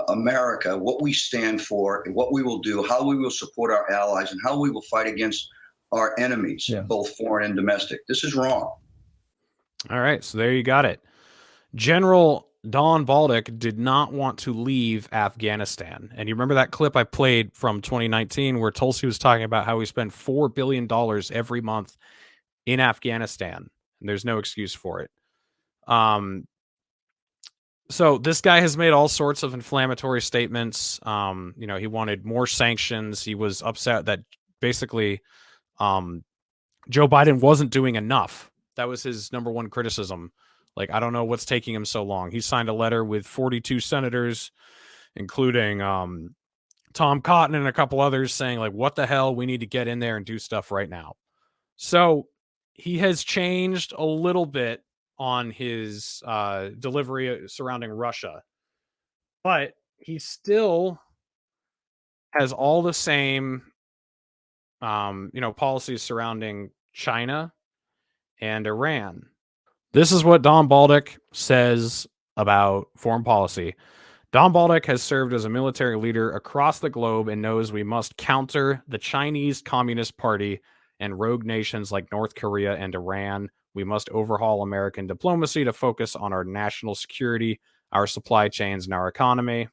America, what we stand for and what we will do, how we will support our allies, and how we will fight against our enemies, both foreign and domestic. This is wrong. All right, so there you got it. General Don Bolduc did not want to leave Afghanistan. And you remember that clip I played from 2019 where Tulsi was talking about how we spend $4 billion every month in Afghanistan. And there's no excuse for it. So this guy has made all sorts of inflammatory statements. He wanted more sanctions. He was upset that basically Joe Biden wasn't doing enough. That was his number one criticism. Like, I don't know what's taking him so long. He signed a letter with 42 senators, including Tom Cotton and a couple others saying, like, what the hell? We need to get in there and do stuff right now. So he has changed a little bit on his delivery surrounding Russia, but he still has all the same, policies surrounding China and Iran. This is what Don Bolduc says about foreign policy. Don Bolduc has served as a military leader across the globe and knows we must counter the Chinese Communist Party and rogue nations like North Korea and Iran. We must overhaul American diplomacy to focus on our national security, our supply chains, and our economy.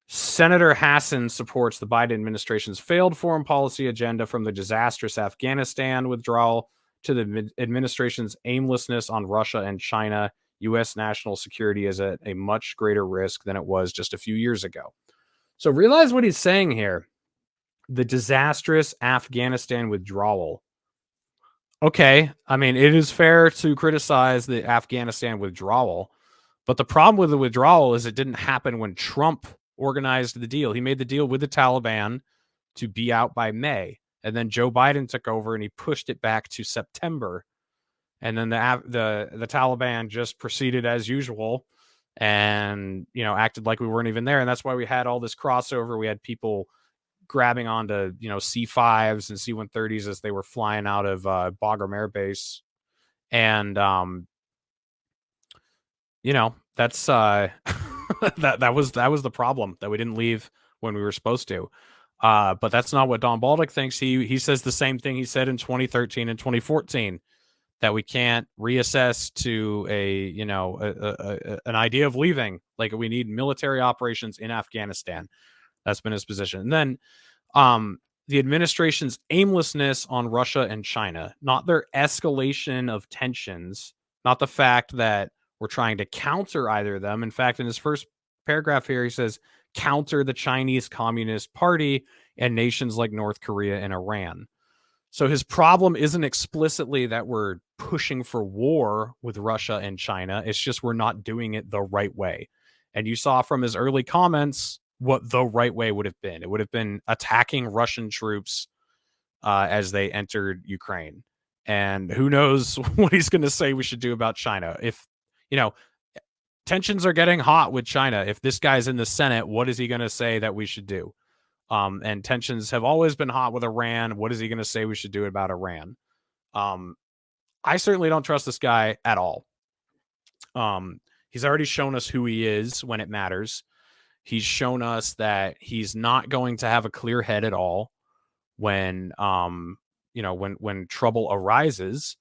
Senator Hassan supports the Biden administration's failed foreign policy agenda from the disastrous Afghanistan withdrawal to the administration's aimlessness on Russia and China, U.S. national security is at a much greater risk than it was just a few years ago. So realize what he's saying here. The disastrous Afghanistan withdrawal. Okay, I mean, it is fair to criticize the Afghanistan withdrawal, but the problem with the withdrawal is it didn't happen when Trump organized the deal. He made the deal with the Taliban to be out by May, and then Joe Biden took over and he pushed it back to September. And then the Taliban just proceeded as usual and, you know, acted like we weren't even there. And that's why we had all this crossover. We had people grabbing onto, you know, C5s and C-130s as they were flying out of Bagram Air Base. And, you know, that's that was the problem, that we didn't leave when we were supposed to. But that's not what Don Bolduc thinks. He says the same thing he said in 2013 and 2014, that we can't reassess to an idea of leaving. Like, we need military operations in Afghanistan. That's been his position. And then the administration's aimlessness on Russia and China, not their escalation of tensions, not the fact that we're trying to counter either of them. In fact, in his first paragraph here, he says, counter the Chinese Communist Party and nations like North Korea and Iran. So his problem isn't explicitly that we're pushing for war with Russia and China. It's just we're not doing it the right way. And you saw from his early comments what the right way would have been. It would have been attacking Russian troops as they entered Ukraine. And who knows what he's going to say we should do about China. If, you know, tensions are getting hot with China. If this guy's in the Senate, what is he going to say that we should do? And tensions have always been hot with Iran. What is he going to say we should do about Iran? I certainly don't trust this guy at all. He's already shown us who he is when it matters. He's shown us that he's not going to have a clear head at all when trouble arises.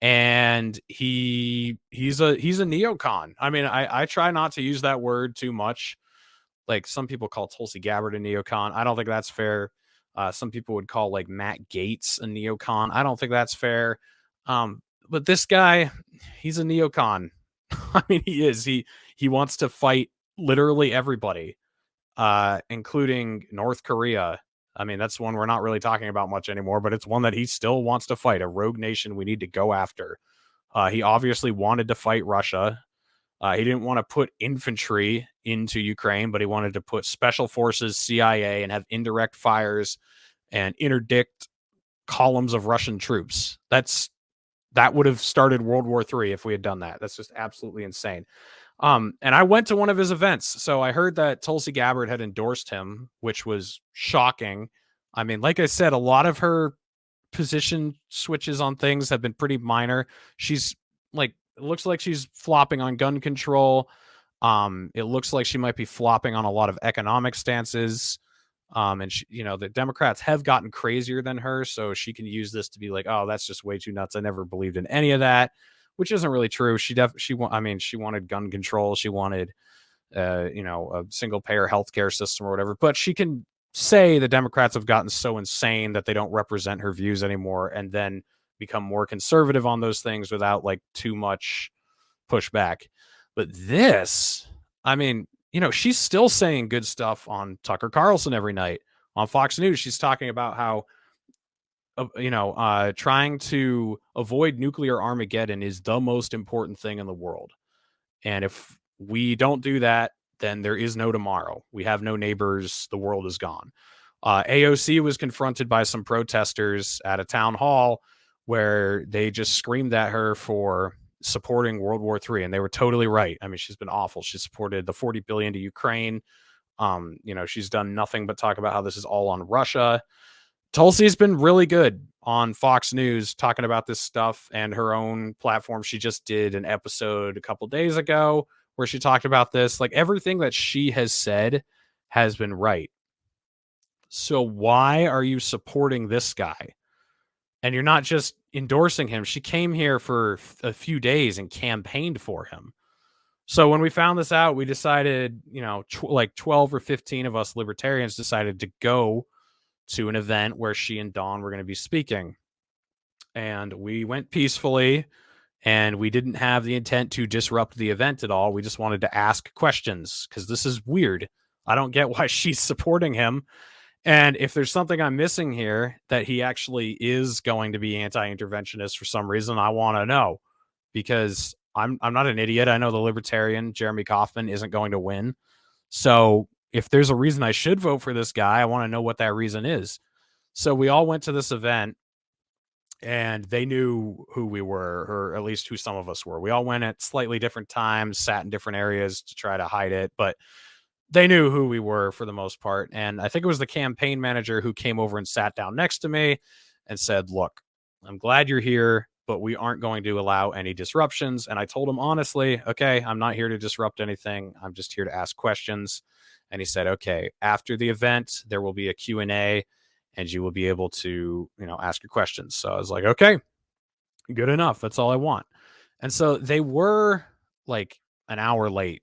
And he's a neocon. I mean, I try not to use that word too much. Like, some people call Tulsi Gabbard a neocon. I don't think that's fair. Some people would call, like, Matt Gaetz a neocon. I don't think that's fair. But this guy, he's a neocon. I mean, he is. He wants to fight literally everybody, including North Korea. I mean, that's one we're not really talking about much anymore, but it's one that he still wants to fight, a rogue nation we need to go after. He obviously wanted to fight Russia. He didn't want to put infantry into Ukraine, but he wanted to put special forces, CIA, and have indirect fires and interdict columns of Russian troops. That would have started World War III if we had done that. That's just absolutely insane. And I went to one of his events, so I heard that Tulsi Gabbard had endorsed him, which was shocking. I mean, like I said, a lot of her position switches on things have been pretty minor. She's like, it looks like she's flopping on gun control. It looks like she might be flopping on a lot of economic stances. And she, you know, the Democrats have gotten crazier than her, so she can use this to be like, oh, that's just way too nuts. I never believed in any of that, which isn't really true. She wanted gun control. She wanted, a single payer healthcare system or whatever, but she can say the Democrats have gotten so insane that they don't represent her views anymore, and then become more conservative on those things without like too much pushback. But this, I mean, you know, she's still saying good stuff on Tucker Carlson every night. On Fox News, she's talking about how, trying to avoid nuclear Armageddon is the most important thing in the world. And if we don't do that, then there is no tomorrow. We have no neighbors. The world is gone. AOC was confronted by some protesters at a town hall where they just screamed at her for supporting World War III, and they were totally right. I mean, she's been awful. She supported the $40 billion to Ukraine. She's done nothing but talk about how this is all on Russia. Tulsi's been really good on Fox News talking about this stuff and her own platform. She just did an episode a couple days ago where she talked about this. Like, everything that she has said has been right. So why are you supporting this guy? And you're not just endorsing him. She came here for a few days and campaigned for him. So when we found this out, we decided, 12 or 15 of us libertarians decided to go to an event where she and Don were going to be speaking. and we went peacefully, and we didn't have the intent to disrupt the event at all. We just wanted to ask questions because this is weird. I don't get why she's supporting him. And if there's something I'm missing here, that he actually is going to be anti-interventionist for some reason, I want to know, because I'm not an idiot. I know the libertarian Jeremy Kauffman isn't going to win. So if there's a reason I should vote for this guy, I want to know what that reason is. So we all went to this event, and they knew who we were, or at least who some of us were. We all went at slightly different times, sat in different areas to try to hide it, but they knew who we were for the most part. And I think it was the campaign manager who came over and sat down next to me and said, look, I'm glad you're here, but we aren't going to allow any disruptions. And I told him honestly, okay, I'm not here to disrupt anything. I'm just here to ask questions. And he said, okay, after the event, there will be a Q&A, and you will be able to, ask your questions. So I was like, okay, good enough. That's all I want. And so they were like an hour late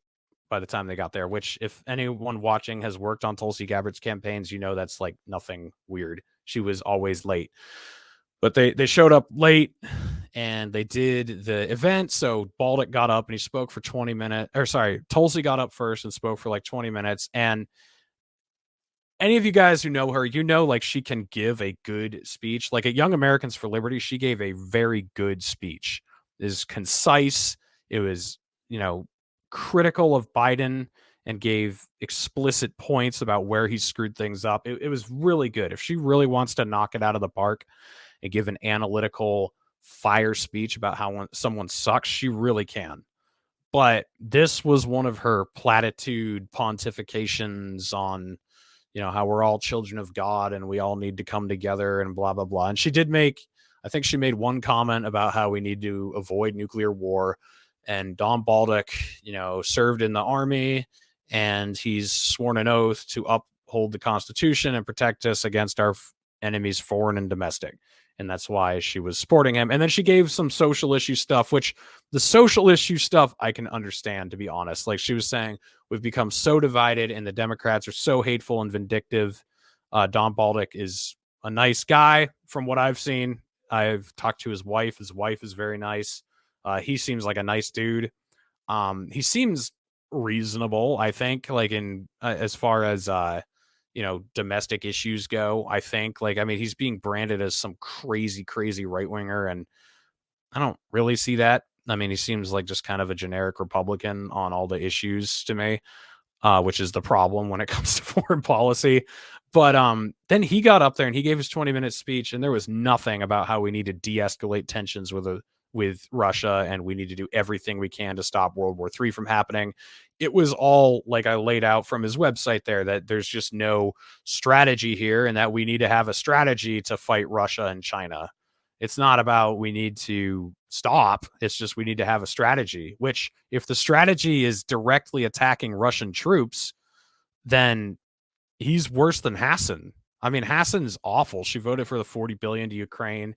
by the time they got there, which if anyone watching has worked on Tulsi Gabbard's campaigns, that's like nothing weird. She was always late. But they showed up late, and they did the event. So Bolduc got up and he spoke for 20 minutes. Or sorry, Tulsi got up first and spoke for like 20 minutes. And any of you guys who know her, like she can give a good speech. Like at Young Americans for Liberty, she gave a very good speech. It is concise. It was, critical of Biden and gave explicit points about where he screwed things up. It was really good. If she really wants to knock it out of the park and give an analytical fire speech about how someone sucks, she really can. But this was one of her platitude pontifications on, how we're all children of God and we all need to come together and blah, blah, blah. And she did I think she made one comment about how we need to avoid nuclear war. And Don Bolduc, served in the army, and he's sworn an oath to uphold the Constitution and protect us against our enemies, foreign and domestic. And that's why she was supporting him. And then she gave some social issue stuff, which the social issue stuff I can understand, to be honest. Like she was saying, we've become so divided and the Democrats are so hateful and vindictive. Don Bolduc is a nice guy from what I've seen. I've talked to his wife. His wife is very nice. He seems like a nice dude. He seems reasonable, I think, like in as far as domestic issues go. I think he's being branded as some crazy right winger, and I don't really see that. He seems like just kind of a generic Republican on all the issues to me, which is the problem when it comes to foreign policy. But then he got up there and he gave his 20-minute speech, and there was nothing about how we need to de-escalate tensions with Russia, and we need to do everything we can to stop World War III from happening. It was all like I laid out from his website there, that there's just no strategy here, and that we need to have a strategy to fight Russia and China. It's not about we need to stop. It's just we need to have a strategy, which if the strategy is directly attacking Russian troops, then he's worse than Hassan. Hassan's awful. She voted for the $40 billion to Ukraine,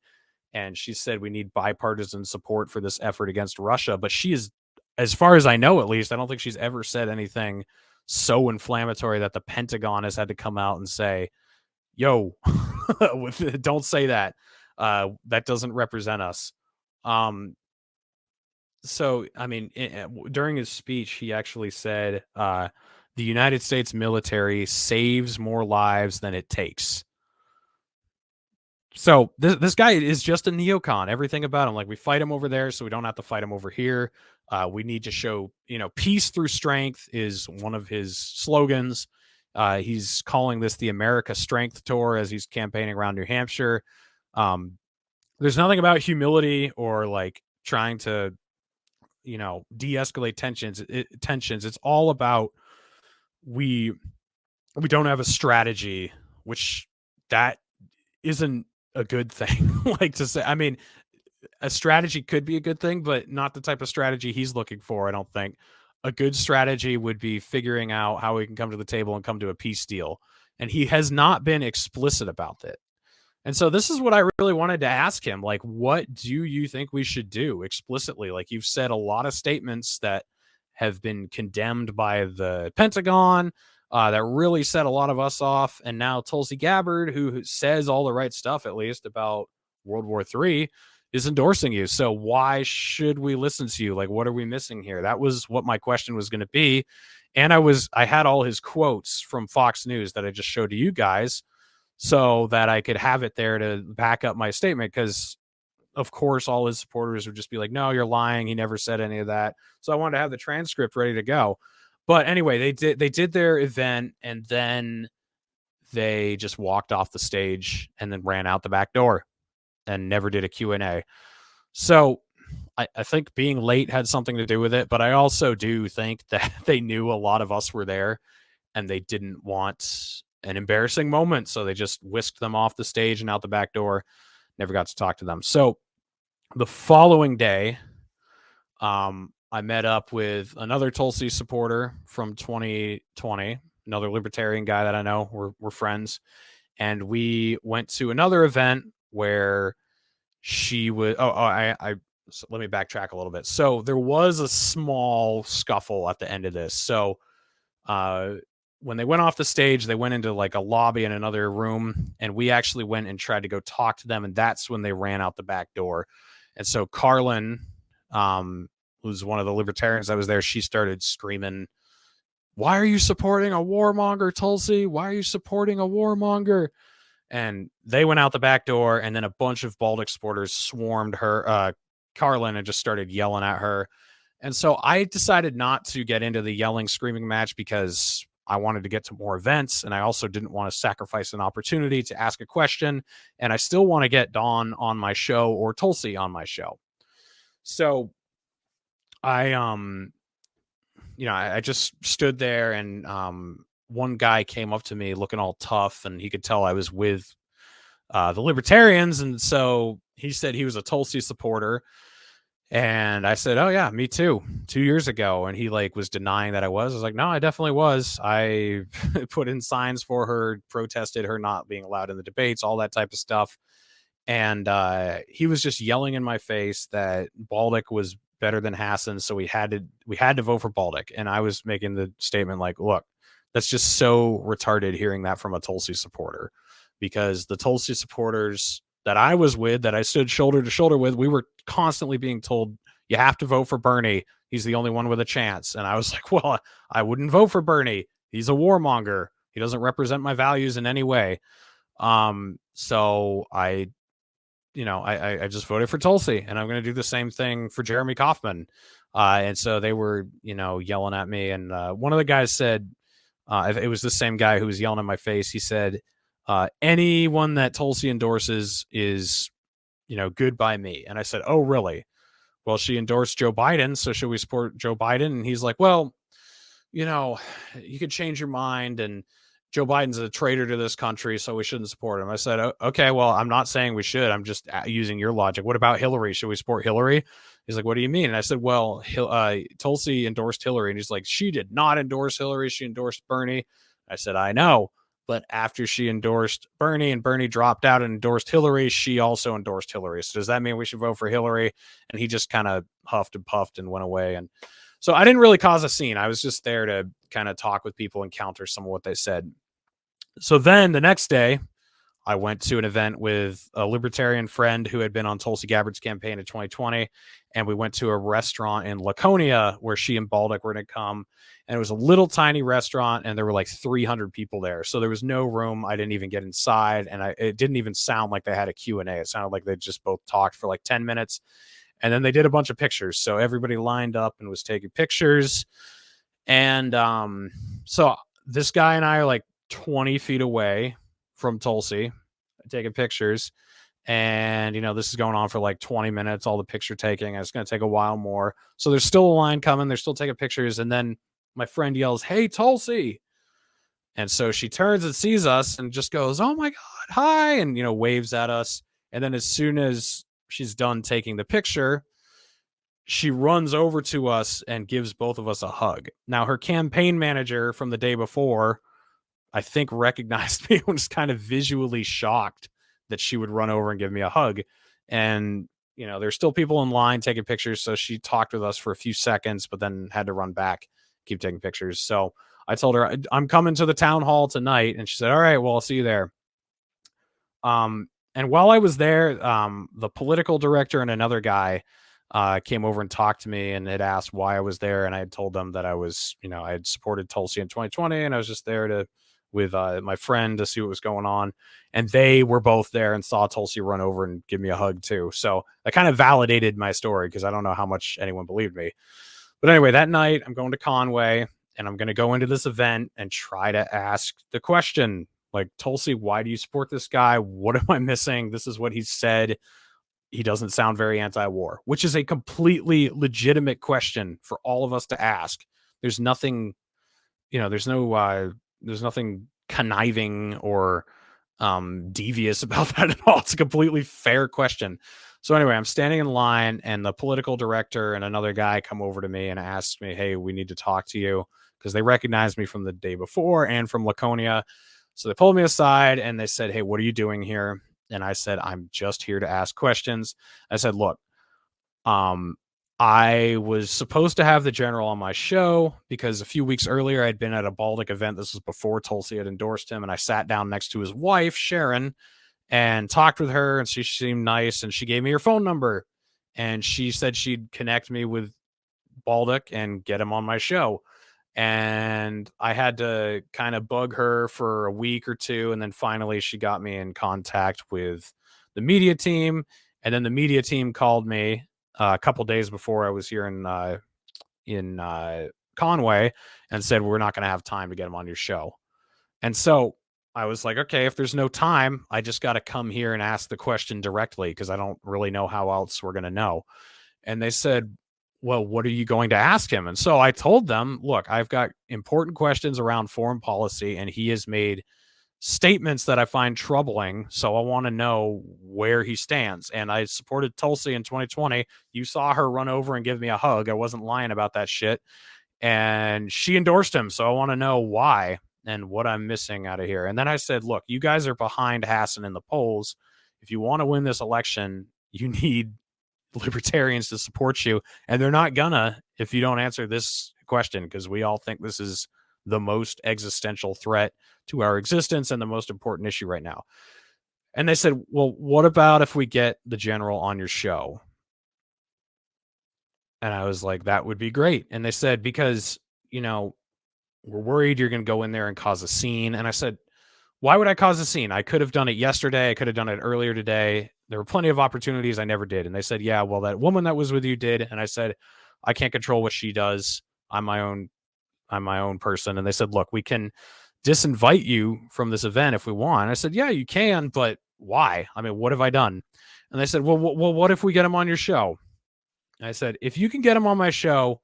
and she said we need bipartisan support for this effort against Russia. But she is, as far as I know, at least, I don't think she's ever said anything so inflammatory that the Pentagon has had to come out and say, yo, don't say that. That doesn't represent us. So, during his speech, he actually said, the United States military saves more lives than it takes. So this guy is just a neocon. Everything about him, like we fight him over there, so we don't have to fight him over here. We need to show, peace through strength is one of his slogans. He's calling this the America Strength Tour as he's campaigning around New Hampshire. There's nothing about humility or like trying to, de-escalate tensions. It's all about we don't have a strategy, which that isn't a good thing. Like to say, a strategy could be a good thing, but not the type of strategy he's looking for. I don't think a good strategy would be figuring out how we can come to the table and come to a peace deal. And he has not been explicit about it. And so this is what I really wanted to ask him. Like, what do you think we should do explicitly? Like, you've said a lot of statements that have been condemned by the Pentagon, that really set a lot of us off. And now Tulsi Gabbard, who says all the right stuff, at least about World War III is endorsing you. So why should we listen to you? Like, what are we missing here? That was what my question was going to be. And I had all his quotes from Fox News that I just showed to you guys so that I could have it there to back up my statement. Because of course, all his supporters would just be like, no, you're lying. He never said any of that. So I wanted to have the transcript ready to go. But anyway, they did their event, and then they just walked off the stage and then ran out the back door and never did a Q&A. So I think being late had something to do with it, but I also do think that they knew a lot of us were there and they didn't want an embarrassing moment. So they just whisked them off the stage and out the back door. Never got to talk to them. So the following day, I met up with another Tulsi supporter from 2020, another libertarian guy that I know. We're friends. And we went to another event where she was, so let me backtrack a little bit. So there was a small scuffle at the end of this. So when they went off the stage, they went into like a lobby in another room, and we actually went and tried to go talk to them. And that's when they ran out the back door. And so Carlin, who's one of the libertarians that was there, she started screaming, "Why are you supporting a warmonger, Tulsi? Why are you supporting a warmonger?" And they went out the back door, and then a bunch of Bolduc supporters swarmed her, Carlin, and just started yelling at her. And so I decided not to get into the yelling, screaming match because I wanted to get to more events, and I also didn't want to sacrifice an opportunity to ask a question, and I still want to get Don on my show or Tulsi on my show. So I just stood there, and one guy came up to me looking all tough, and he could tell I was with the libertarians, and so he said he was a Tulsi supporter. And I said, "Oh yeah, me too, 2 years ago." And he like was denying that I was. I was like, "No, I definitely was. I put in signs for her, protested her not being allowed in the debates, all that type of stuff." And he was just yelling in my face that Bolduc was better than Hassan, so we had to vote for Bolduc. And I was making the statement like, "Look, that's just so retarded hearing that from a Tulsi supporter, because the Tulsi supporters that I was with, that I stood shoulder to shoulder with, we were constantly being told, you have to vote for Bernie. He's the only one with a chance." And I was like, well, I wouldn't vote for Bernie. He's a warmonger. He doesn't represent my values in any way. So I just voted for Tulsi, and I'm going to do the same thing for Jeremy Kauffman. And so they were, yelling at me. And one of the guys said, it was the same guy who was yelling in my face. He said, anyone that Tulsi endorses is, good by me. And I said, "Oh, really? Well, she endorsed Joe Biden, so should we support Joe Biden?" And he's like, "Well, you could change your mind, and Joe Biden's a traitor to this country, so we shouldn't support him." I said, "Okay, well, I'm not saying we should. I'm just using your logic. What about Hillary? Should we support Hillary?" He's like, "What do you mean?" And I said, "Well, Tulsi endorsed Hillary." And he's like, "She did not endorse Hillary. She endorsed Bernie." I said, "I know. But after she endorsed Bernie and Bernie dropped out and endorsed Hillary, she also endorsed Hillary. So does that mean we should vote for Hillary?" And he just kind of huffed and puffed and went away. And so I didn't really cause a scene. I was just there to kind of talk with people and counter some of what they said. So then the next day, I went to an event with a libertarian friend who had been on Tulsi Gabbard's campaign in 2020. And we went to a restaurant in Laconia where she and Bolduc were going to come. And it was a little tiny restaurant, and there were like 300 people there. So there was no room. I didn't even get inside. And it didn't even sound like they had a Q&A. It sounded like they just both talked for like 10 minutes. And then they did a bunch of pictures. So everybody lined up and was taking pictures. And so this guy and I are like 20 feet away from Tulsi taking pictures. And, this is going on for like 20 minutes, all the picture taking. And it's going to take a while more. So there's still a line coming. They're still taking pictures. And then my friend yells, "Hey, Tulsi." And so she turns and sees us and just goes, "Oh my God, hi." And, waves at us. And then as soon as she's done taking the picture, she runs over to us and gives both of us a hug. Now, her campaign manager from the day before, I think, recognized me and was kind of visually shocked that she would run over and give me a hug. And, there's still people in line taking pictures. So she talked with us for a few seconds, but then had to run back, keep taking pictures. So I told her, "I'm coming to the town hall tonight." And she said, "All right, well, I'll see you there." And while I was there, the political director and another guy came over and talked to me and had asked why I was there. And I had told them that I was, I had supported Tulsi in 2020 and I was just there with my friend to see what was going on. And they were both there and saw Tulsi run over and give me a hug too. So that kind of validated my story because I don't know how much anyone believed me. But anyway, that night I'm going to Conway and I'm going to go into this event and try to ask the question, like, Tulsi, why do you support this guy? What am I missing? This is what he said. He doesn't sound very anti-war, which is a completely legitimate question for all of us to ask. There's nothing, there's nothing conniving or devious about that at all. It's a completely fair question. So anyway, I'm standing in line and the political director and another guy come over to me and ask me, hey, we need to talk to you, because they recognized me from the day before and from Laconia. So they pulled me aside and they said, hey, what are you doing here? And I said, I'm just here to ask questions. I said, look, I was supposed to have the general on my show because a few weeks earlier I'd been at a Bolduc event. This was before Tulsi had endorsed him. And I sat down next to his wife, Sharon, and talked with her. And she seemed nice. And she gave me her phone number. And she said she'd connect me with Bolduc and get him on my show. And I had to kind of bug her for a week or two. And then finally she got me in contact with the media team. And then the media team called me a couple days before I was here in Conway and said, we're not going to have time to get him on your show. And so I was like, okay, if there's no time, I just got to come here and ask the question directly because I don't really know how else we're going to know. And they said, well, what are you going to ask him? And so I told them, look, I've got important questions around foreign policy, and he has made statements that I find troubling. So I want to know where he stands. And I supported Tulsi in 2020. You saw her run over and give me a hug. I wasn't lying about that shit. And she endorsed him. So I want to know why and what I'm missing out of here. And then I said, look, you guys are behind Hassan in the polls. If you want to win this election, you need libertarians to support you, and they're not gonna if you don't answer this question, because we all think this is the most existential threat to our existence and the most important issue right now. And they said, well, what about if we get the general on your show? And I was like, that would be great. And they said, because we're worried you're going to go in there and cause a scene. And I said, why would I cause a scene? I could have done it yesterday. I could have done it earlier today. There were plenty of opportunities I never did. And they said, yeah, well, that woman that was with you did. And I said, I can't control what she does. I'm my own person. And they said, look, we can disinvite you from this event if we want. And I said, yeah, you can, but why? I mean, what have I done? And they said, well, what if we get him on your show? And I said, if you can get him on my show,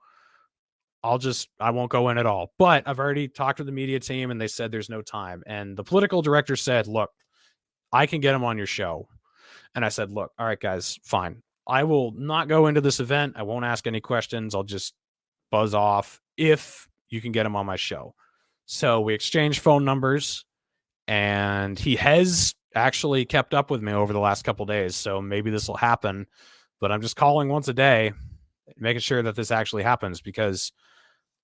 I won't go in at all. But I've already talked to the media team and they said there's no time. And the political director said, look, I can get him on your show. And I said, look, all right, guys, fine. I will not go into this event. I won't ask any questions. I'll just buzz off if you can get him on my show. So we exchanged phone numbers, and he has actually kept up with me over the last couple of days. So maybe this will happen, but I'm just calling once a day, making sure that this actually happens, because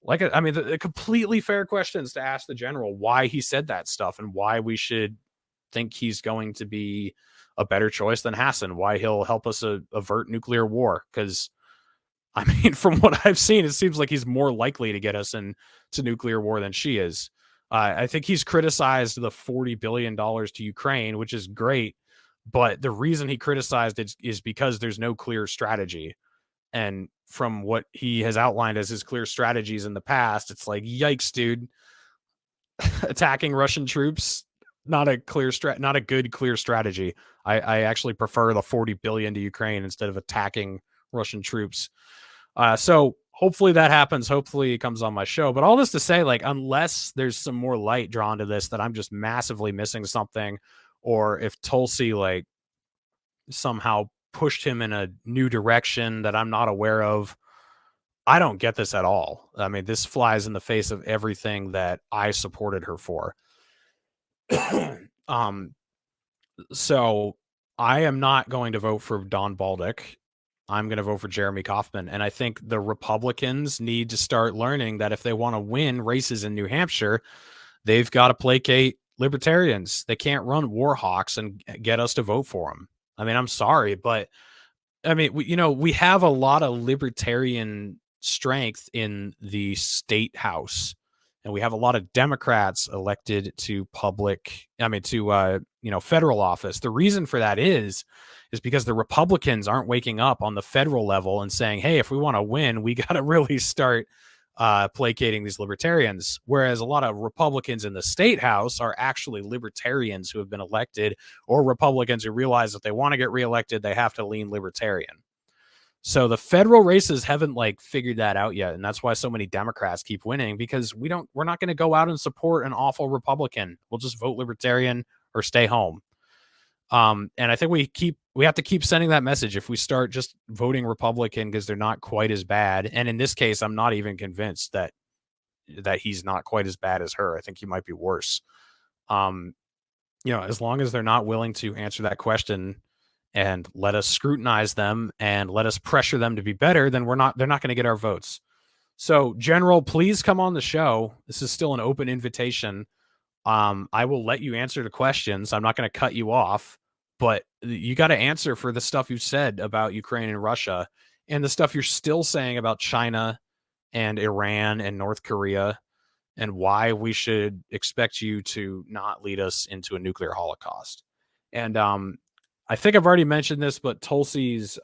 the completely fair questions to ask the general why he said that stuff and why we should think he's going to be a better choice than Hassan, why he'll help us avert nuclear war. Because, from what I've seen, it seems like he's more likely to get us into nuclear war than she is. I think he's criticized the $40 billion to Ukraine, which is great. But the reason he criticized it is because there's no clear strategy. And from what he has outlined as his clear strategies in the past, it's like, yikes, dude. Attacking Russian troops, not a good clear strategy. I actually prefer the 40 billion to Ukraine instead of attacking Russian troops. So hopefully that happens. Hopefully it comes on my show. But all this to say, unless there's some more light drawn to this, that I'm just massively missing something, or if Tulsi somehow pushed him in a new direction that I'm not aware of, I don't get this at all. This flies in the face of everything that I supported her for. So I am not going to vote for Don Bolduc. I'm going to vote for Jeremy Kauffman. And I think the Republicans need to start learning that if they want to win races in New Hampshire, they've got to placate libertarians. They can't run war hawks and get us to vote for them. I mean, I'm sorry, but I mean, we have a lot of libertarian strength in the state house, and we have a lot of Democrats elected to federal office. The reason for that is because the Republicans aren't waking up on the federal level and saying, hey, if we want to win, we got to really start placating these libertarians. Whereas a lot of Republicans in the state house are actually libertarians who have been elected, or Republicans who realize that they want to get reelected, they have to lean libertarian. So the federal races haven't figured that out yet. And that's why so many Democrats keep winning, because we're not going to go out and support an awful Republican. We'll just vote libertarian or stay home. And I think we have to keep sending that message. If we start just voting Republican because they're not quite as bad, and in this case, I'm not even convinced that he's not quite as bad as her. I think he might be worse. As long as they're not willing to answer that question and let us scrutinize them and let us pressure them to be better, then they're not going to get our votes. So, General, please come on the show. This is still an open invitation. I will let you answer the questions. I'm not going to cut you off, but you got to answer for the stuff you said about Ukraine and Russia, and the stuff you're still saying about China and Iran and North Korea, and why we should expect you to not lead us into a nuclear holocaust. And I think I've already mentioned this, but Tulsi's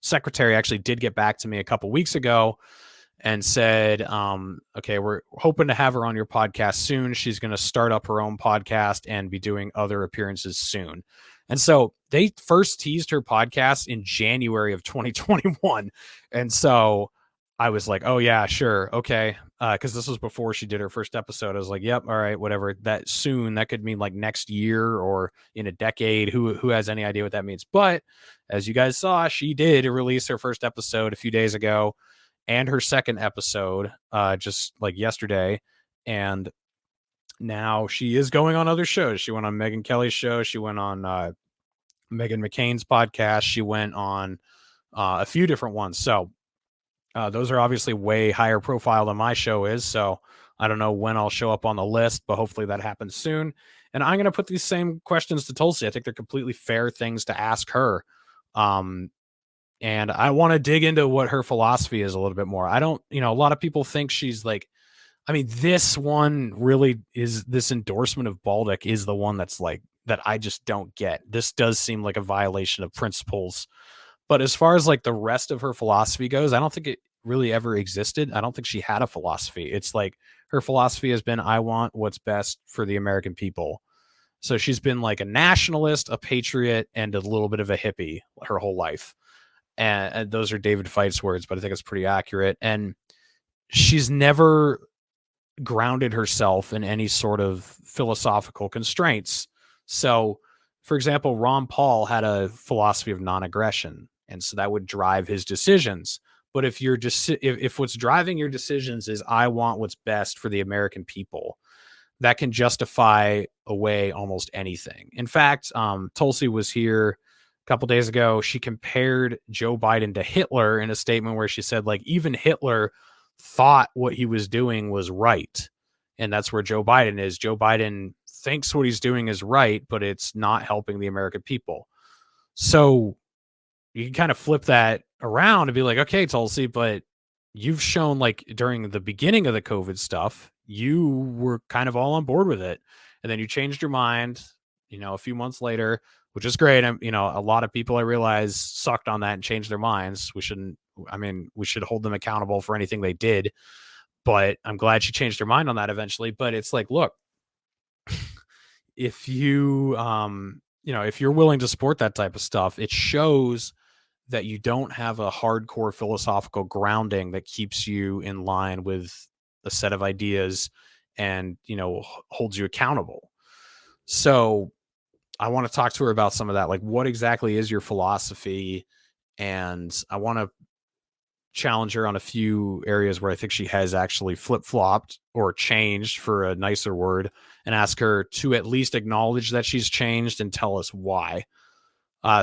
secretary actually did get back to me a couple weeks ago and said, okay, we're hoping to have her on your podcast soon. She's going to start up her own podcast and be doing other appearances soon. And so they first teased her podcast in January of 2021. And so I was like, oh yeah, sure. Okay. Cause this was before she did her first episode. I was like, yep. All right, whatever. That soon, that could mean next year or in a decade. Who has any idea what that means? But as you guys saw, she did release her first episode a few days ago, and her second episode just yesterday. And now she is going on other shows. She went on Megyn Kelly's show. She went on Meghan McCain's podcast. She went on a few different ones. So those are obviously way higher profile than my show is. So I don't know when I'll show up on the list, but hopefully that happens soon. And I'm going to put these same questions to Tulsi. I think they're completely fair things to ask her. And I want to dig into what her philosophy is a little bit more. I don't, a lot of people think she's this one really is, this endorsement of Bolduc is the one that's that I just don't get. This does seem like a violation of principles. But as far as the rest of her philosophy goes, I don't think it really ever existed. I don't think she had a philosophy. It's her philosophy has been, I want what's best for the American people. So she's been a nationalist, a patriot, and a little bit of a hippie her whole life. And those are David Feite's words, but I think it's pretty accurate. And she's never grounded herself in any sort of philosophical constraints. So, for example, Ron Paul had a philosophy of non-aggression, and so that would drive his decisions. But if you're just if what's driving your decisions is I want what's best for the American people, that can justify away almost anything. In fact, Tulsi was here a couple days ago. She compared Joe Biden to Hitler in a statement where she said even Hitler thought what he was doing was right. And that's where Joe Biden is. Joe Biden thinks what he's doing is right, but it's not helping the American people. So you can kind of flip that around and be like, okay, Tulsi, but you've shown during the beginning of the COVID stuff, you were kind of all on board with it. And then you changed your mind, a few months later, which is great. A lot of people I realize sucked on that and changed their minds. We should hold them accountable for anything they did, but I'm glad she changed her mind on that eventually. But it's look, if you, if you're willing to support that type of stuff, it shows that you don't have a hardcore philosophical grounding that keeps you in line with a set of ideas and, holds you accountable. So I want to talk to her about some of that. What exactly is your philosophy? And I want to challenge her on a few areas where I think she has actually flip-flopped or changed, for a nicer word, and ask her to at least acknowledge that she's changed and tell us why.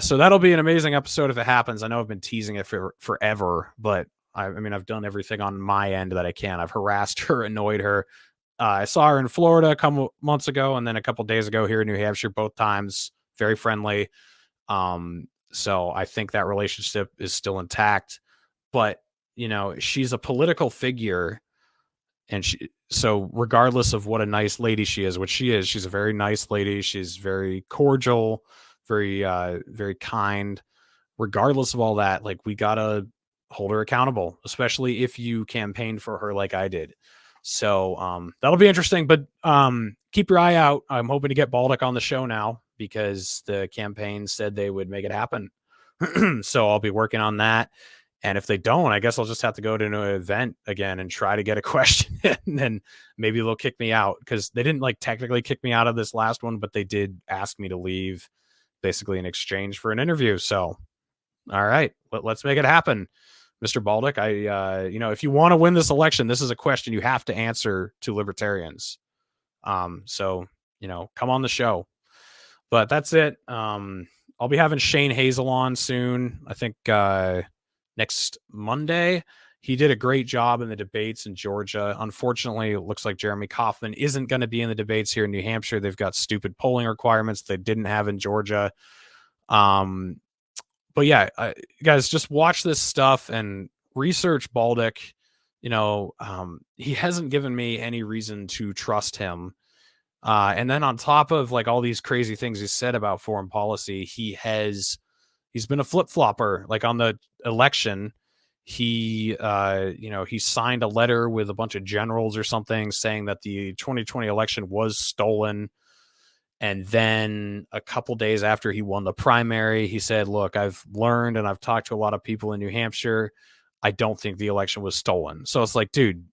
So that'll be an amazing episode if it happens. I know I've been teasing it for forever, but I've done everything on my end that I can. I've harassed her, annoyed her, I saw her in Florida a couple months ago, and then a couple days ago here in New Hampshire, both times. Very friendly. So I think that relationship is still intact. But, you know, she's a political figure, and so regardless of what a nice lady she is, which she is, she's a very nice lady. She's very cordial, very, very kind. Regardless of all that, like, we gotta hold her accountable, especially if you campaigned for her like I did. So that'll be interesting, but keep your eye out. I'm hoping to get Bolduc on the show now because the campaign said they would make it happen. So I'll be working on that. And if they don't, I guess I'll just have to go to an event again and try to get a question in, and then maybe they'll kick me out, because they didn't like technically kick me out of this last one, but they did ask me to leave basically in exchange for an interview. So, all right, let's make it happen. Mr. Bolduc, you know, if you want to win this election, this is a question you have to answer to libertarians. So, you know, come on the show. But that's it. I'll be having Shane Hazel on soon. I think next Monday. He did a great job in the debates in Georgia. Unfortunately, it looks like Jeremy Kauffman isn't going to be in the debates here in New Hampshire. They've got stupid polling requirements they didn't have in Georgia. But yeah, guys, just watch this stuff and research Bolduc. You know, he hasn't given me any reason to trust him. And then on top of like all these crazy things he said about foreign policy, he's been a flip-flopper. Like on the election, he signed a letter with a bunch of generals or something saying that the 2020 election was stolen. And then a couple days after he won the primary, he said, look, I've learned and I've talked to a lot of people in New Hampshire. I don't think the election was stolen. So it's like, dude,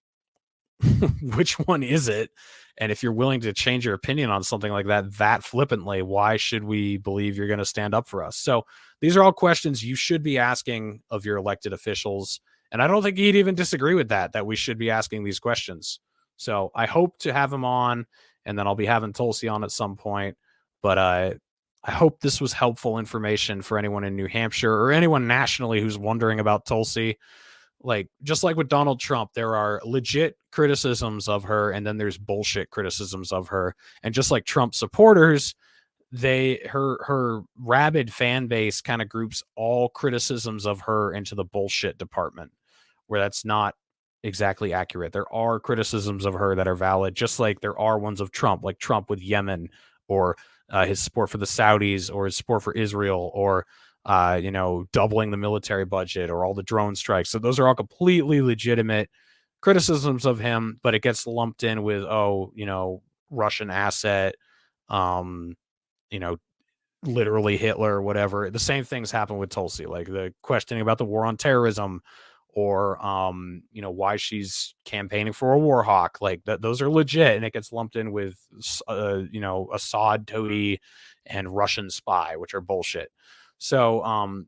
which one is it? And if you're willing to change your opinion on something like that flippantly, why should we believe you're going to stand up for us? So these are all questions you should be asking of your elected officials. And I don't think he'd even disagree with that we should be asking these questions. So I hope to have him on, and then I'll be having Tulsi on at some point. But I hope this was helpful information for anyone in New Hampshire or anyone nationally who's wondering about Tulsi. Like, just like with Donald Trump, there are legit criticisms of her, and then there's bullshit criticisms of her. And just like Trump supporters, her rabid fan base kind of groups all criticisms of her into the bullshit department, where that's not exactly accurate. There are criticisms of her that are valid, just like there are ones of Trump, like Trump with Yemen, or his support for the Saudis, or his support for Israel, or doubling the military budget, or all the drone strikes. So those are all completely legitimate criticisms of him, but it gets lumped in with, Russian asset, literally Hitler or whatever. The same things happen with Tulsi, like the questioning about the war on terrorism, or, why she's campaigning for a war hawk. Like those are legit, and it gets lumped in with, Assad toady and Russian spy, which are bullshit. So,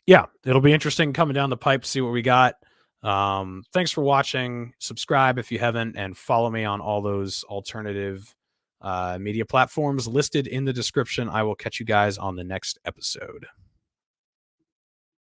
it'll be interesting coming down the pipe to see what we got. Thanks for watching. Subscribe if you haven't, and follow me on all those alternative media platforms listed in the description. I will catch you guys on the next episode.